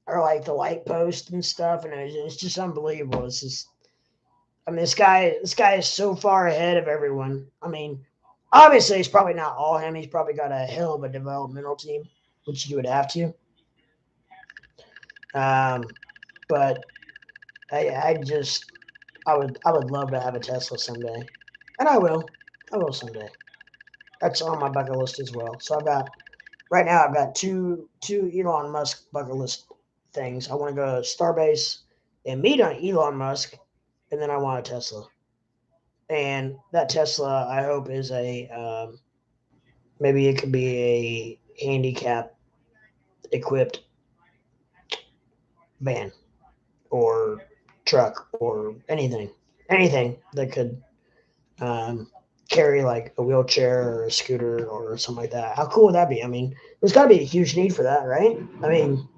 or like the light post and stuff, and it's just unbelievable. It's just, I mean, this guy is so far ahead of everyone. I mean, obviously it's probably not all him. He's probably got a hell of a developmental team, which you would have to. Um, but I would love to have a Tesla someday, and I will. I will someday. That's on my bucket list as well. So I've got two Elon Musk bucket list things. I want to go to Starbase and meet on Elon Musk, and then I want a Tesla. And that Tesla, I hope, is a maybe it could be a handicap equipped van or truck or anything that could um, carry like a wheelchair or a scooter or something like that. How cool would that be? I mean, there's got to be a huge need for that, right? I mean,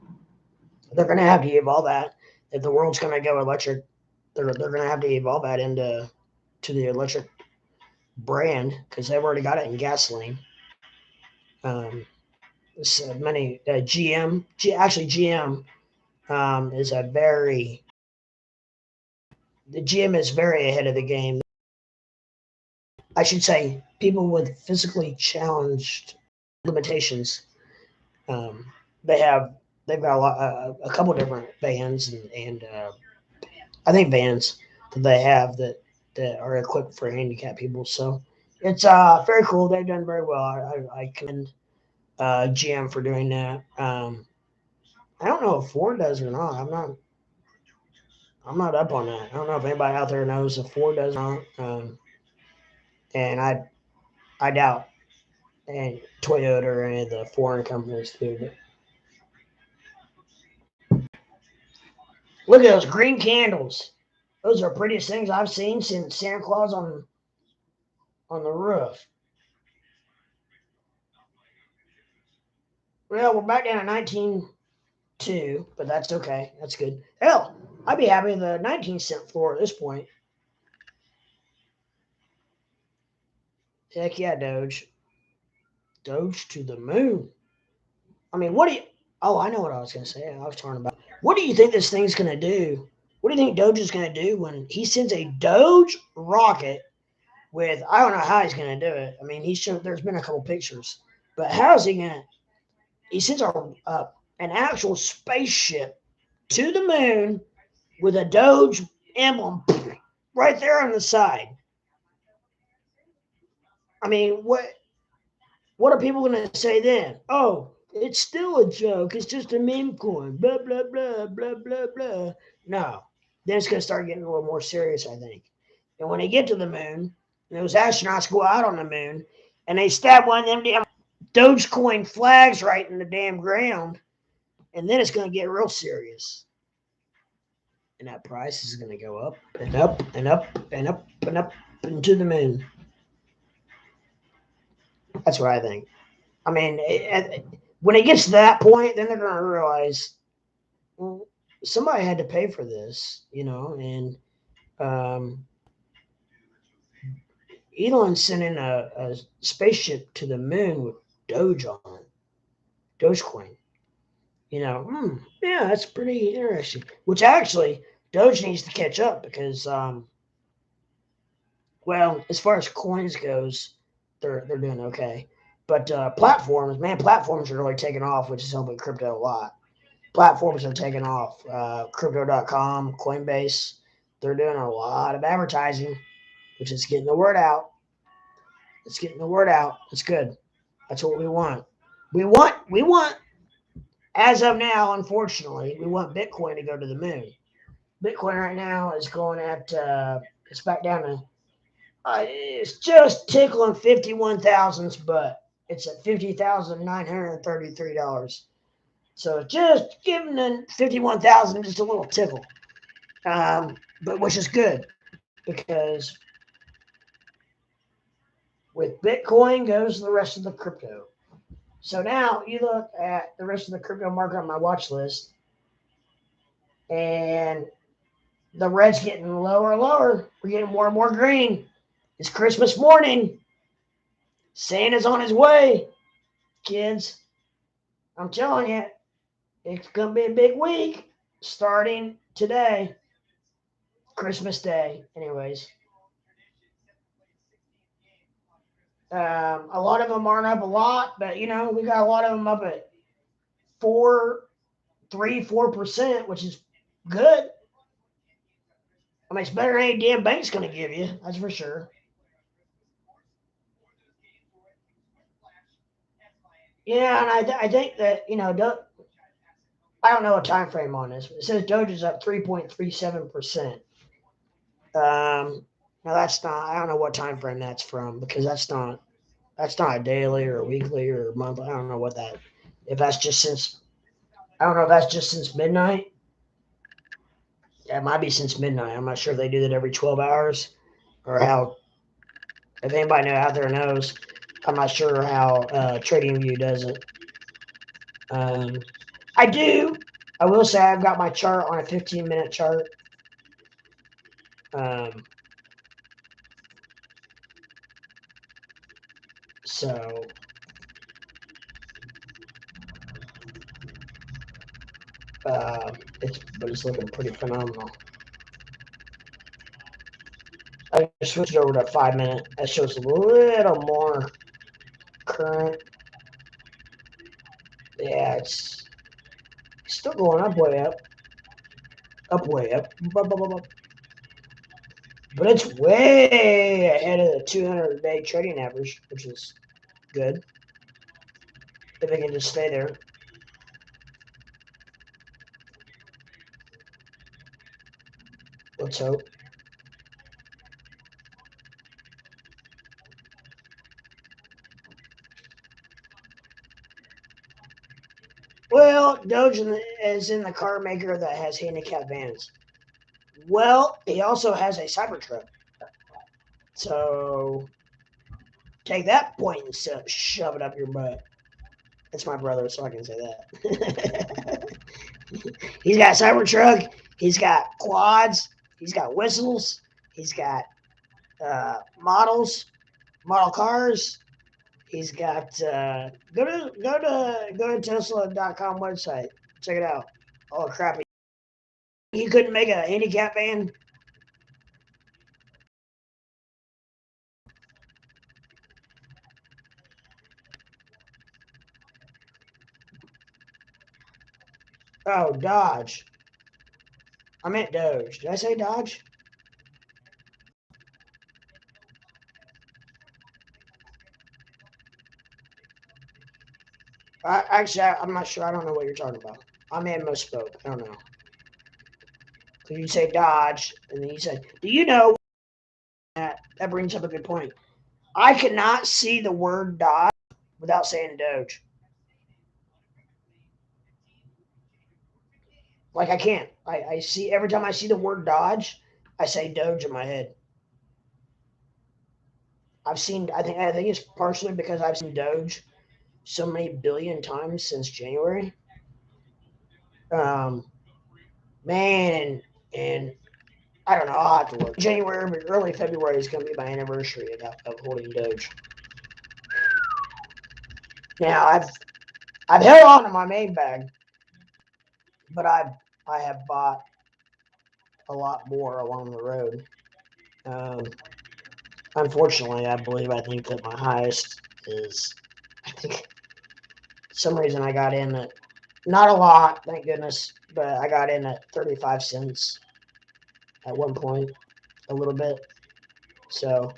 they're going to have to evolve that. If the world's going to go electric, they're going to have to evolve that to the electric brand because they've already got it in gasoline. Um, so many actually GM is a very the GM is very ahead of the game. I should say people with physically challenged limitations. Um, they have they've got a couple different bands and I think vans that they have that are equipped for handicapped people. So it's very cool. They've done very well. I commend GM for doing that. I don't know if Ford does or not. I'm not up on that. I don't know if anybody out there knows if Ford does or not. And I doubt and Toyota or any of the foreign companies do. But Look at those green candles. Those are the prettiest things I've seen since Santa Claus on the roof. Well, we're back down to 19.2, but that's okay. That's good. Hell, I'd be happy with the 19-cent floor at this point. Heck yeah, Doge. Doge to the moon. I mean, what do you. Oh, I know what I was going to say. I was talking about. What do you think this thing's going to do? What do you think Doge is going to do when he sends a Doge rocket with. I don't know how he's going to do it. I mean, he's shown. There's been a couple pictures. But how is he going to. He sends an actual spaceship to the moon with a Doge emblem right there on the side. I mean, what are people going to say then? Oh, it's still a joke. It's just a meme coin. Blah, blah, blah, blah, blah, blah. No. Then it's going to start getting a little more serious, I think. And when they get to the moon, and those astronauts go out on the moon, and they stab one of them damn Dogecoin flags right in the damn ground, and then it's going to get real serious. And that price is going to go up and up and up and up and up and to the moon. That's what I think. I mean, when it gets to that point, then they're going to realize, well, somebody had to pay for this, and Elon sending a spaceship to the moon with Doge on it, Dogecoin. Yeah, that's pretty interesting. Which actually, Doge needs to catch up because, well, as far as coins goes, they're doing okay. But platforms are really taking off, which is helping crypto a lot. Platforms are taking off. Crypto.com, Coinbase, they're doing a lot of advertising, which is getting the word out. It's getting the word out. It's good. That's what we want. We want, as of now, unfortunately, we want Bitcoin to go to the moon. Bitcoin right now is going at, it's back down to, it's just tickling 51,000's butt. It's at $50,933. So just giving the 51,000 just a little tickle, but which is good because with Bitcoin goes the rest of the crypto. So now you look at the rest of the crypto market on my watch list, and the red's getting lower and lower. We're getting more and more green. It's Christmas morning. Santa's on his way, kids. I'm telling you, it's going to be a big week starting today, Christmas Day. Anyways, a lot of them aren't up a lot, but we got a lot of them up at 4%, which is good. I mean, it's better than any damn bank's going to give you. That's for sure. Yeah, and I think that I don't know a time frame on this. But it says Doge is up 3.37%. Now that's not. I don't know what time frame that's from because that's not a daily or a weekly or a monthly. I don't know what that. If that's just since I don't know if that's just since midnight. Yeah, it might be since midnight. I'm not sure if they do that every 12 hours or how. If anybody out there knows, I'm not sure how TradingView does it. I do. I will say I've got my chart on a 15-minute chart. Um, so it's looking pretty phenomenal. I switched over to 5-minute. That shows a little more current. Yeah, it's still going up, way up, way up. But it's way ahead of the 200-day trading average, which is good. If it can just stay there. Let's hope. Well, Doge is in the car maker that has handicap vans. Well, he also has a Cybertruck. So take that point and shove it up your butt. It's my brother, so I can say that. He's got Cybertruck. He's got quads. He's got whistles. He's got model cars. He's got go to Tesla.com website. Check it out. Oh crap! He couldn't make a handicap van. Oh, Dodge. I meant Doge. Did I say Dodge? Actually, I'm not sure. I don't know what you're talking about. I may have misspoke. I don't know. Because you say Dodge, and then you said, do you know that brings up a good point. I cannot see the word Dodge without saying Doge. Like I can't. I see every time I see the word Dodge, I say Doge in my head. I think it's partially because I've seen Doge so many billion times since January. Um, man, and I don't know. I'll have to look. January, but early February is going to be my anniversary of holding Doge. Now I've held on to my main bag, but I have bought a lot more along the road. Unfortunately, I think that my highest is, I think, some reason I got in at, not a lot, thank goodness, but I got in at 35 cents at one point, a little bit. So,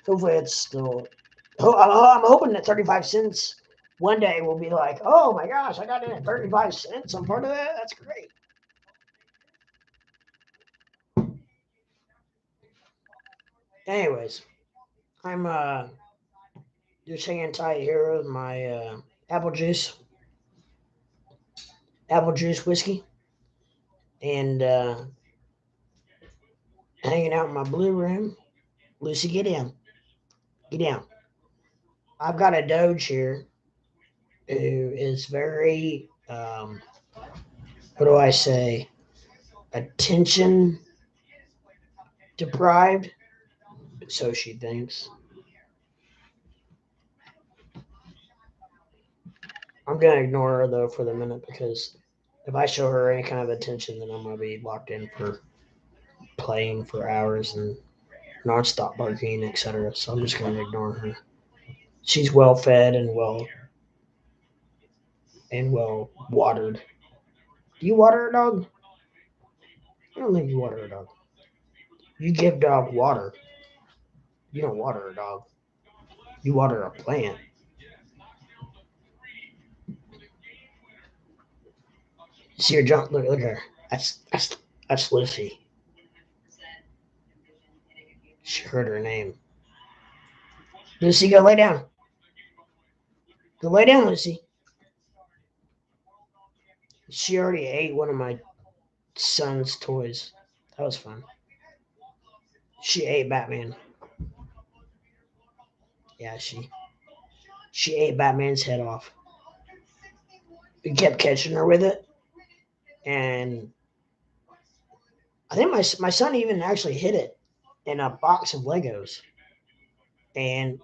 hopefully it's still, I'm hoping that 35 cents one day will be like, oh my gosh, I got in at 35 cents. I'm part of that. That's great. Anyways, I'm just hanging tight here with my apple juice whiskey, and hanging out in my blue room. Lucy, get in. Get down. I've got a Doge here who is very, what do I say, attention deprived, so she thinks. I'm going to ignore her, though, for the minute, because if I show her any kind of attention, then I'm going to be locked in for playing for hours and nonstop barking, etc. So I'm just going to ignore her. She's well fed and well watered. Do you water a dog? I don't think you water a dog. You give dog water. You don't water a dog. You water a plant. See her jump. Look at her. That's Lucy. She heard her name. Lucy, go lay down. Go lay down, Lucy. She already ate one of my son's toys. That was fun. She ate Batman. Yeah, she ate Batman's head off. We kept catching her with it, and I think my son even actually hid it in a box of Legos. And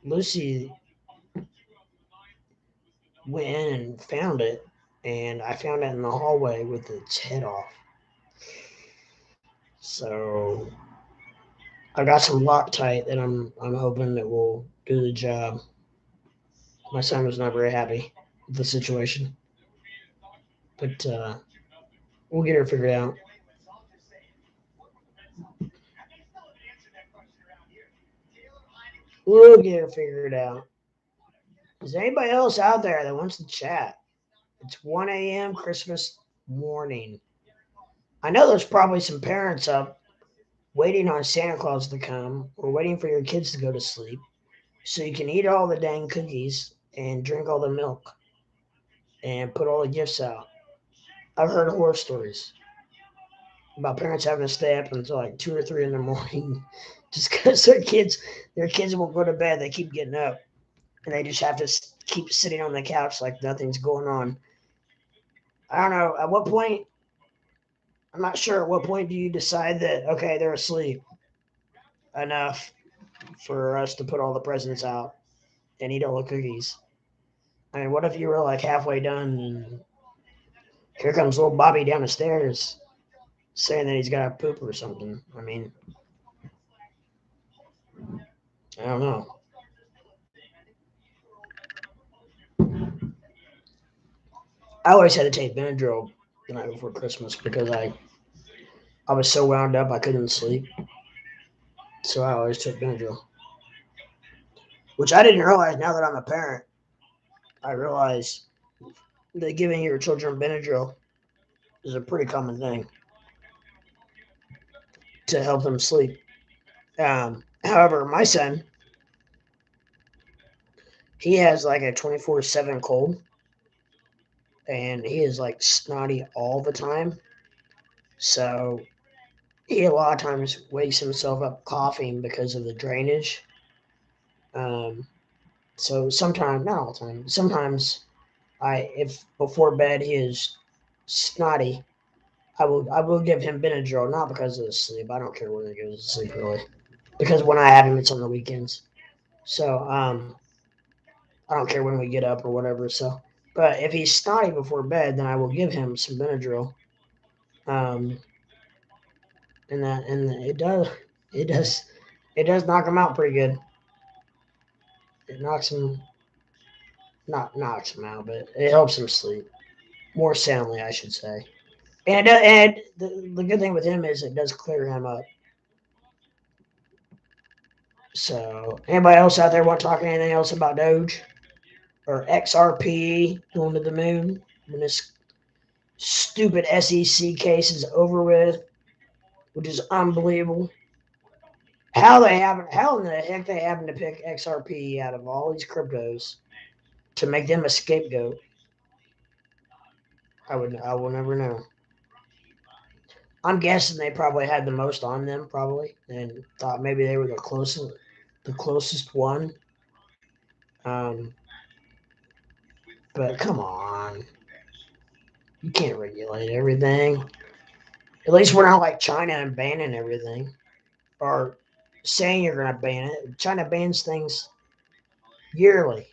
Lucy went in and found it, and I found it in the hallway with its head off. So I got some Loctite that I'm hoping that will do the job. My son was not very happy with the situation, but we'll get her figured out. We'll get her figured out. Is anybody else out there that wants to chat? It's 1 a.m. Christmas morning. I know there's probably some parents up waiting on Santa Claus to come or waiting for your kids to go to sleep so you can eat all the dang cookies and drink all the milk. and put all the gifts out. I've heard horror stories about parents having to stay up until like 2 or 3 in the morning just because their kids won't go to bed. They keep getting up, and they just have to keep sitting on the couch like nothing's going on. I don't know at what point. I'm not sure at what point do you decide that okay, they're asleep enough for us to put all the presents out and eat all the cookies. I mean, what if you were like halfway done and here comes little Bobby down the stairs saying that he's got to poop or something? I mean, I don't know. I always had to take Benadryl the night before Christmas because I was so wound up I couldn't sleep. So I always took Benadryl, which I didn't realize now that I'm a parent. I realize that giving your children Benadryl is a pretty common thing to help them sleep. However, my son, he has like a 24/7 cold and he is like snotty all the time. So he a lot of times wakes himself up coughing because of the drainage. Um, so sometimes, not all the time, sometimes if before bed he is snotty, I will give him Benadryl, not because of the sleep. I don't care when he goes to sleep really, because when I have him, it's on the weekends. So I don't care when we get up or whatever. So, but if he's snotty before bed, then I will give him some Benadryl. Um, and it does it does knock him out pretty good. It knocks him not knocks him out, but it helps him sleep more soundly, I should say. And the good thing with him is it does clear him up. So, anybody else out there want to talk anything else about Doge or XRP going to the moon when this stupid SEC case is over with, which is unbelievable? How in the heck they happen to pick XRP out of all these cryptos to make them a scapegoat? I will never know. I'm guessing they probably had the most on them, probably, and thought maybe they were the closest one. Um, but come on, you can't regulate everything. At least we're not like China and banning everything or saying you're going to ban it. China bans things yearly,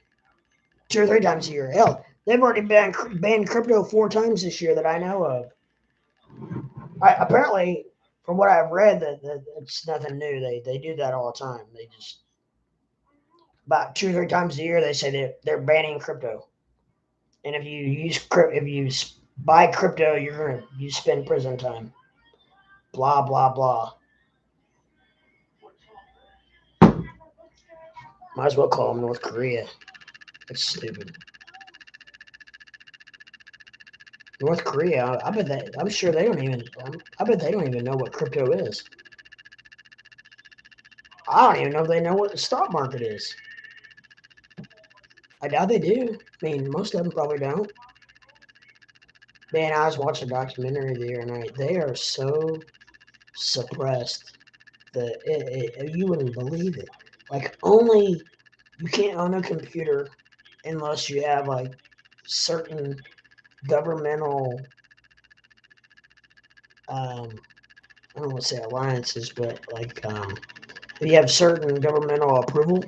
2 or 3 times a year. Hell, they've already banned crypto 4 times this year that I know of. Apparently, from what I've read, that it's nothing new. They do that all the time. They just about 2 or 3 times a year they say they're banning crypto. And if you buy crypto, you spend prison time. Blah blah blah. Might as well call them North Korea. That's stupid. North Korea. I bet that. I'm sure they don't even. I bet they don't even know what crypto is. I don't even know if they know what the stock market is. I doubt they do. I mean, most of them probably don't. Man, I was watching a documentary the other night. They are so suppressed that you wouldn't believe it. Like, only you can't own a computer unless you have like certain governmental I don't want to say alliances, but like if you have certain governmental approval.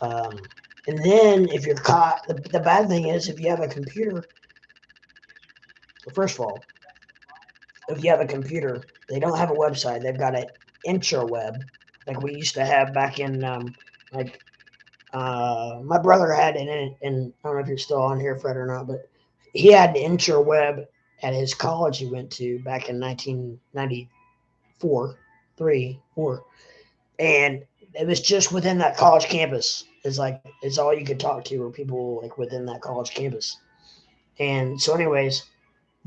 Um, and then if you're caught, the bad thing is if you have a computer. Well, first of all, if you have a computer, they don't have a website. They've got an intraweb, like we used to have back in like my brother had it, and I don't know if you're still on here, Fred, or not, but he had an intraweb at his college he went to back in 1994, 3, 4, and it was just within that college campus. It's all you could talk to were people like within that college campus. And so, anyways,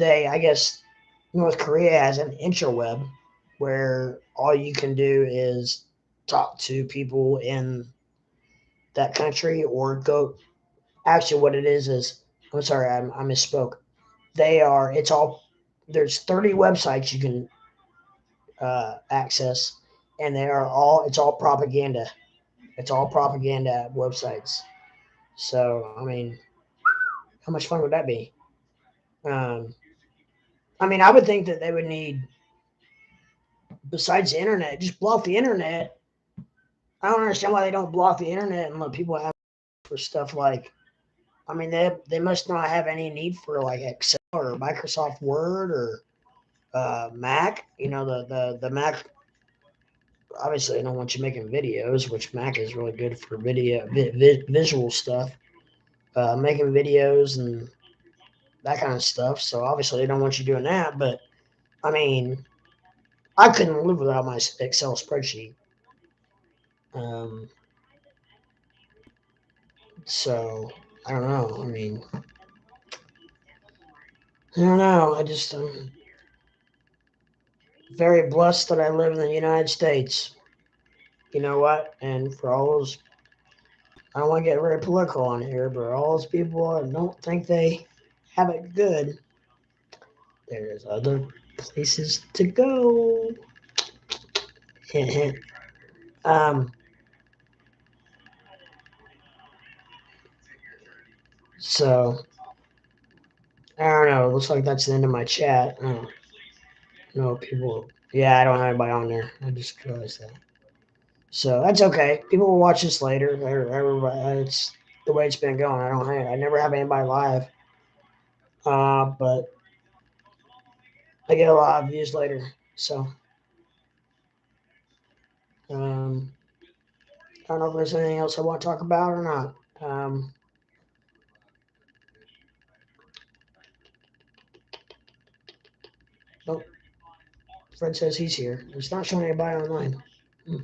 I guess North Korea has an intraweb where all you can do is talk to people in that country or go. Actually, what it is I'm sorry, I misspoke. They are. It's all. There's 30 websites you can access, and they are all. It's all propaganda. It's all propaganda websites. So I mean, how much fun would that be? Um, I mean, I would think that they would need, besides the internet, just block the internet. I don't understand why they don't block the internet and let people have for stuff like. I mean, they must not have any need for like Excel or Microsoft Word or Mac. You know, the Mac. Obviously, I don't want you making videos, which Mac is really good for visual stuff, making videos and that kind of stuff. So obviously, they don't want you doing that. But I mean, I couldn't live without my Excel spreadsheet. Um, so I don't know. I mean, I don't know. I just very blessed that I live in the United States. You know what? And for all those, I don't want to get very political on here, but all those people that don't think they have it good, there's other places to go. um, so I don't know. It looks like that's the end of my chat. I don't know people. Yeah, I don't have anybody on there. I just realized that. So that's okay. People will watch this later. Everybody, it's the way it's been going. I never have anybody live. But I get a lot of views later. So um, I don't know if there's anything else I want to talk about or not. Nope. Fred says he's here. It's not showing anybody online. Hmm.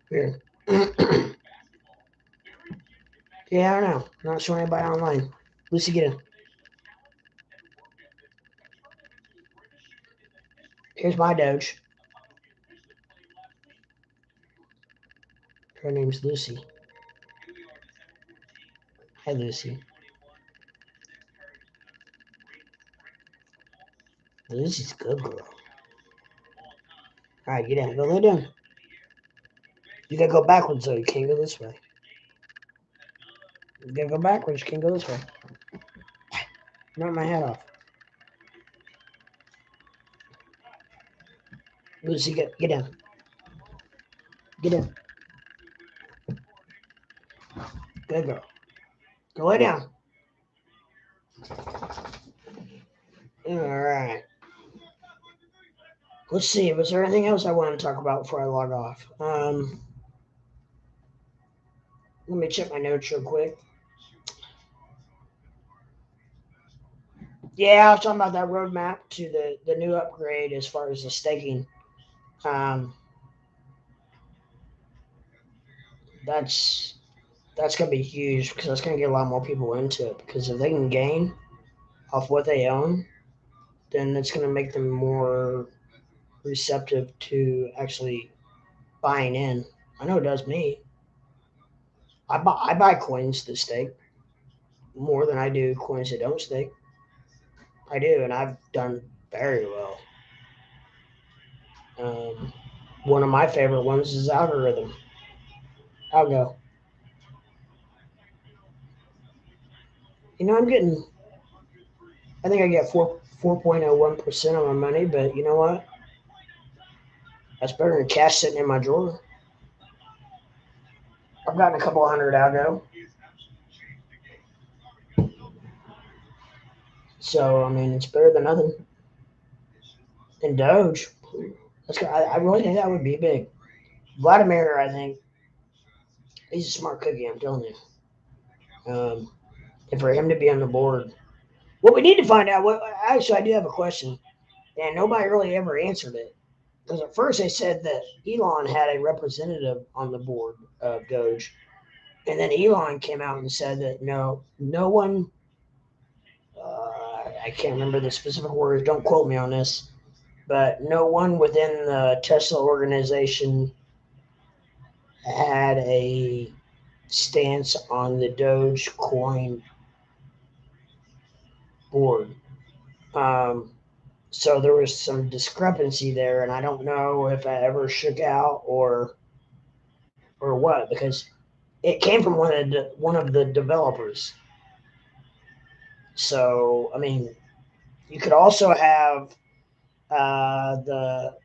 Weird. Yeah, I don't know. Not showing anybody online. Lucy, get in. Here's my Doge. Her name's Lucy. Hi, Lucy. Lucy's a good girl. All right, get in. Go lay down. You gotta go backwards, though. You can't go this way. You gotta go backwards. You can't go this way. Knock my hat off. Lucy, get in. Get in. Good girl. Go lay down. All right. Let's see. Was there anything else I wanted to talk about before I log off? Let me check my notes real quick. Yeah, I was talking about that roadmap to the new upgrade as far as the staking. Um, that's that's gonna be huge because that's gonna get a lot more people into it. Because if they can gain off what they own, then it's gonna make them more receptive to actually buying in. I know it does me. I buy coins that stake more than I do coins that don't stake. I do, and I've done very well. Um, one of my favorite ones is algorithm. Algo. You know, I'm getting. I think I get 4.01% of my money, but you know what? That's better than cash sitting in my drawer. I've gotten a couple hundred algo, so I mean, it's better than nothing. And Doge, I really think that would be big. Vladimir, I think he's a smart cookie. I'm telling you. And for him to be on the board, what we need to find out. What actually, I do have a question, and nobody really ever answered it. Because at first they said that Elon had a representative on the board of Doge, and then Elon came out and said that no one. I can't remember the specific words. Don't quote me on this, but no one within the Tesla organization had a stance on the Dogecoin board. Um, so there was some discrepancy there, and I don't know if I ever shook out or what, because it came from one of the developers. So I mean, you could also have the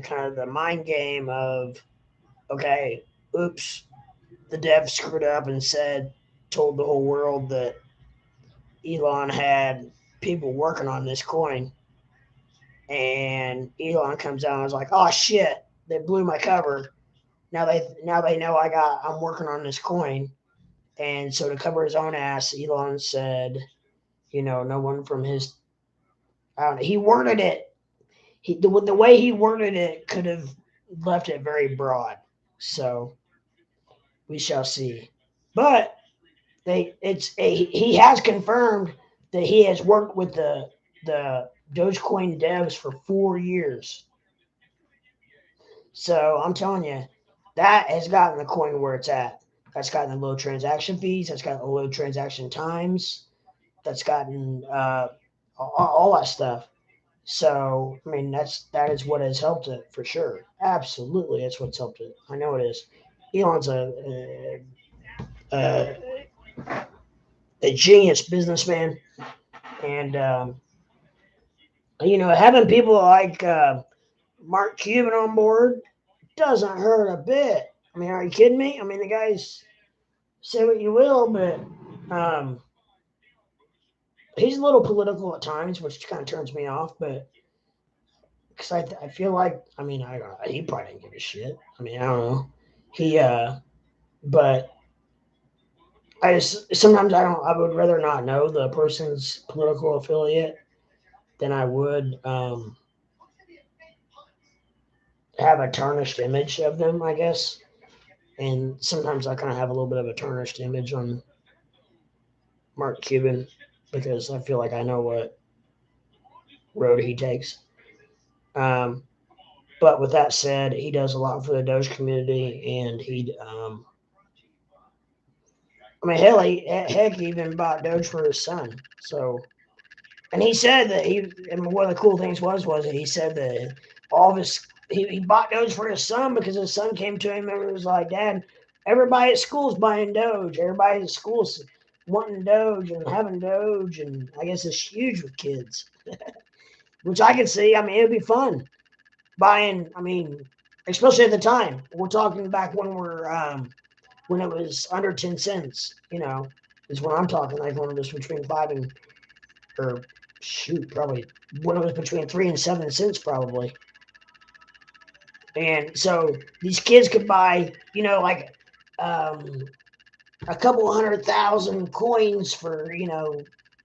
kind of the mind game of, okay, oops, the dev screwed up and told the whole world that Elon had people working on this coin, and Elon comes out and was like, "Oh shit, they blew my cover. Now they know I'm working on this coin." And so to cover his own ass, Elon said, no one from his, I don't know, he worded it. The way he worded it could have left it very broad. So we shall see. But he has confirmed that he has worked with the Dogecoin devs for 4 years. So I'm telling you, that has gotten the coin where it's at. That's gotten the low transaction fees. That's gotten the low transaction times. That's gotten all that stuff. So I mean, that is what has helped it for sure. Absolutely, that's what's helped it. I know it is. Elon's a, a genius businessman, and having people like Mark Cuban on board doesn't hurt a bit. I mean, are you kidding me? I mean, the guy's, say what you will, but um, he's a little political at times, which kind of turns me off. But because I feel like, I mean, I don't know, he probably didn't give a shit. I mean, I don't know. He but I just sometimes I would rather not know the person's political affiliate than I would have a tarnished image of them, I guess. And sometimes I kind of have a little bit of a tarnished image on Mark Cuban because I feel like I know what road he takes. Um, but with that said, he does a lot for the Doge community, and I mean, hell, heck, he even bought Doge for his son. So, and he said that and one of the cool things was that he said that all of he bought Doge for his son because his son came to him and was like, "Dad, everybody at school's buying Doge. Everybody at school's wanting Doge and having Doge, and I guess it's huge with kids." Which I can see. I mean, it'd be fun buying. I mean, especially at the time. We're talking back when it was under 10 cents. Is when I'm talking. Like when it was between or shoot, probably when it was between 3 and 7 cents, probably. And so these kids could buy, like um, a couple 100,000 coins for,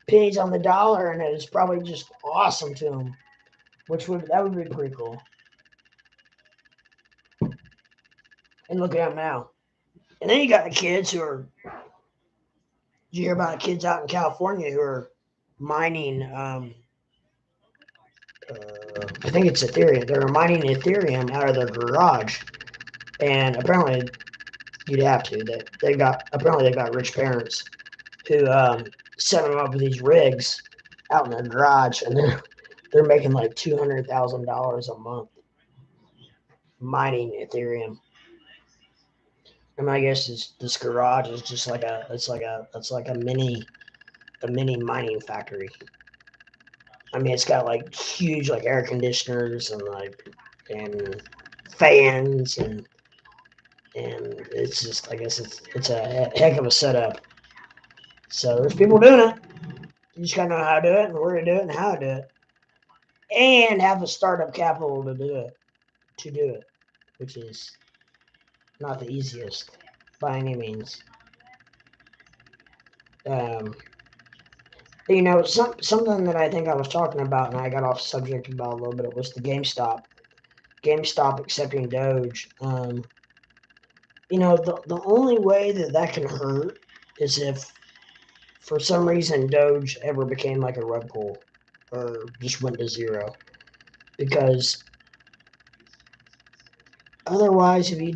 pennies on the dollar, and it was probably just awesome to them. That would be pretty cool. And look at them now. And then you got the kids who are. Did you hear about the kids out in California who are mining? I think it's Ethereum. They're mining Ethereum out of their garage, and apparently you'd have to. They've got rich parents who set them up with these rigs out in their garage, and they're making like $200,000 a month mining Ethereum. And I guess this garage is just like a mini mining factory. I mean, it's got like huge like air conditioners and fans and it's just, I guess it's a heck of a setup. So there's people doing it. You just gotta know how to do it and where to do it and how to do it, and have the startup capital to do it, which is not the easiest by any means. Um, something that I think I was talking about and I got off subject about a little bit was the GameStop accepting Doge. The only way that can hurt is if for some reason Doge ever became like a rug pull or just went to zero. Because otherwise, if you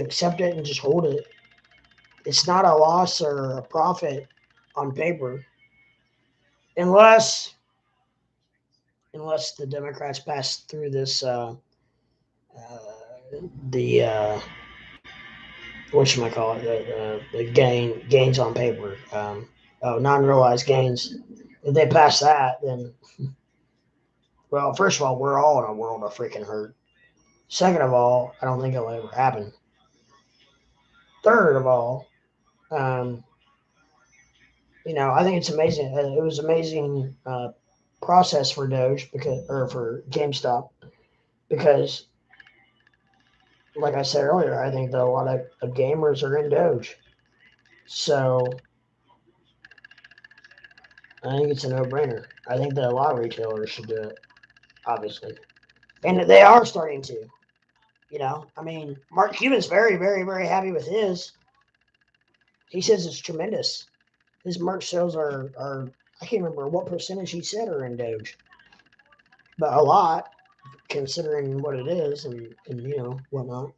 accept it and just hold it, It's not a loss or a profit on paper unless the Democrats pass through this the whatchamacallit, the gains on paper, non-realized gains. If they pass that, then, well, first of all, we're all in a world of freaking hurt. Second of all, I don't think it'll ever happen. Third of all, um, I think it's amazing. It was amazing process for Doge for GameStop, because, like I said earlier, I think that a lot of gamers are in Doge. So I think it's a no-brainer. I think that a lot of retailers should do it, obviously. And they are starting to. I mean, Mark Cuban's very, very, very happy with his. He says it's tremendous. His merch sales are I can't remember what percentage he said are in Doge, but a lot, considering what it is and whatnot.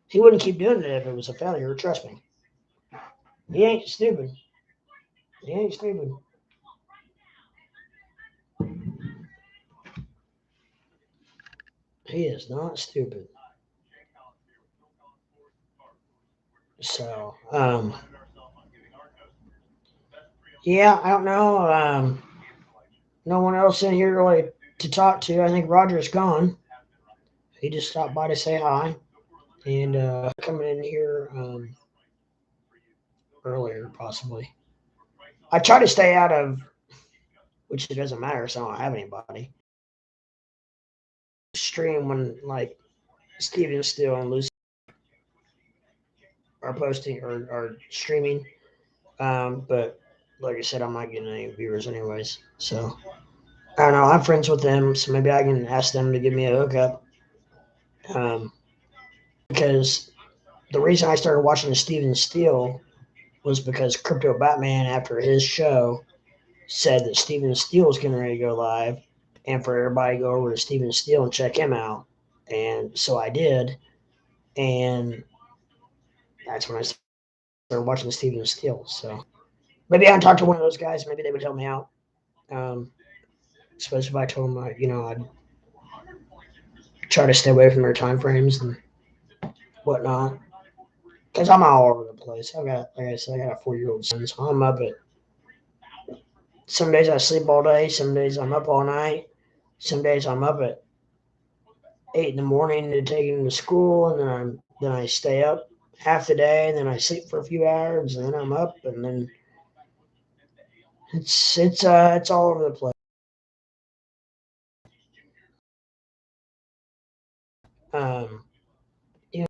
He wouldn't keep doing it if it was a failure. Trust me. He ain't stupid. He ain't stupid. He is not stupid. So, yeah, I don't know. No one else in here really to talk to. I think Roger's gone. He just stopped by to say hi and coming in here earlier, possibly. I try to stay out of, which it doesn't matter, so I don't have anybody. Stream when, like, Steven Steele and Lucy are posting or streaming. But like I said, I'm not getting any viewers anyways. So I don't know. I'm friends with them, so maybe I can ask them to give me a hookup. Um, because the reason I started watching Steven Steele was because Crypto Batman, after his show, said that Steven Steele was getting ready to go live, and for everybody to go over to Steven Steele and check him out. And so I did, and that's when I started watching Steven Steele. So maybe I can talk to one of those guys. Maybe they would help me out. Um, Especially if I told them, I'd try to stay away from their time frames and whatnot. Because I'm all over the place. Like I said, I got a 4-year-old son, so I'm up at. Some days I sleep all day. Some days I'm up all night. Some days I'm up at 8 in the morning to take him to school, and then I stay up half the day, and then I sleep for a few hours, and then I'm up, and then it's all over the place. Um, you know,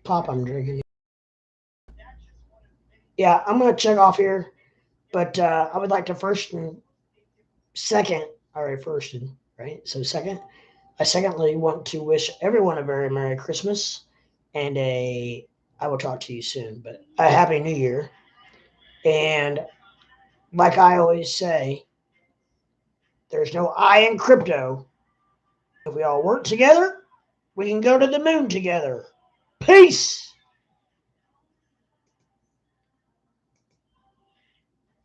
pop I'm drinking. Yeah, I'm gonna check off here, but I would like to first and second. All right, first and right. So second, I secondly want to wish everyone a very Merry Christmas and I will talk to you soon, but a Happy New Year. And like I always say, there's no I in crypto. If we all work together, we can go to the moon together. Peace.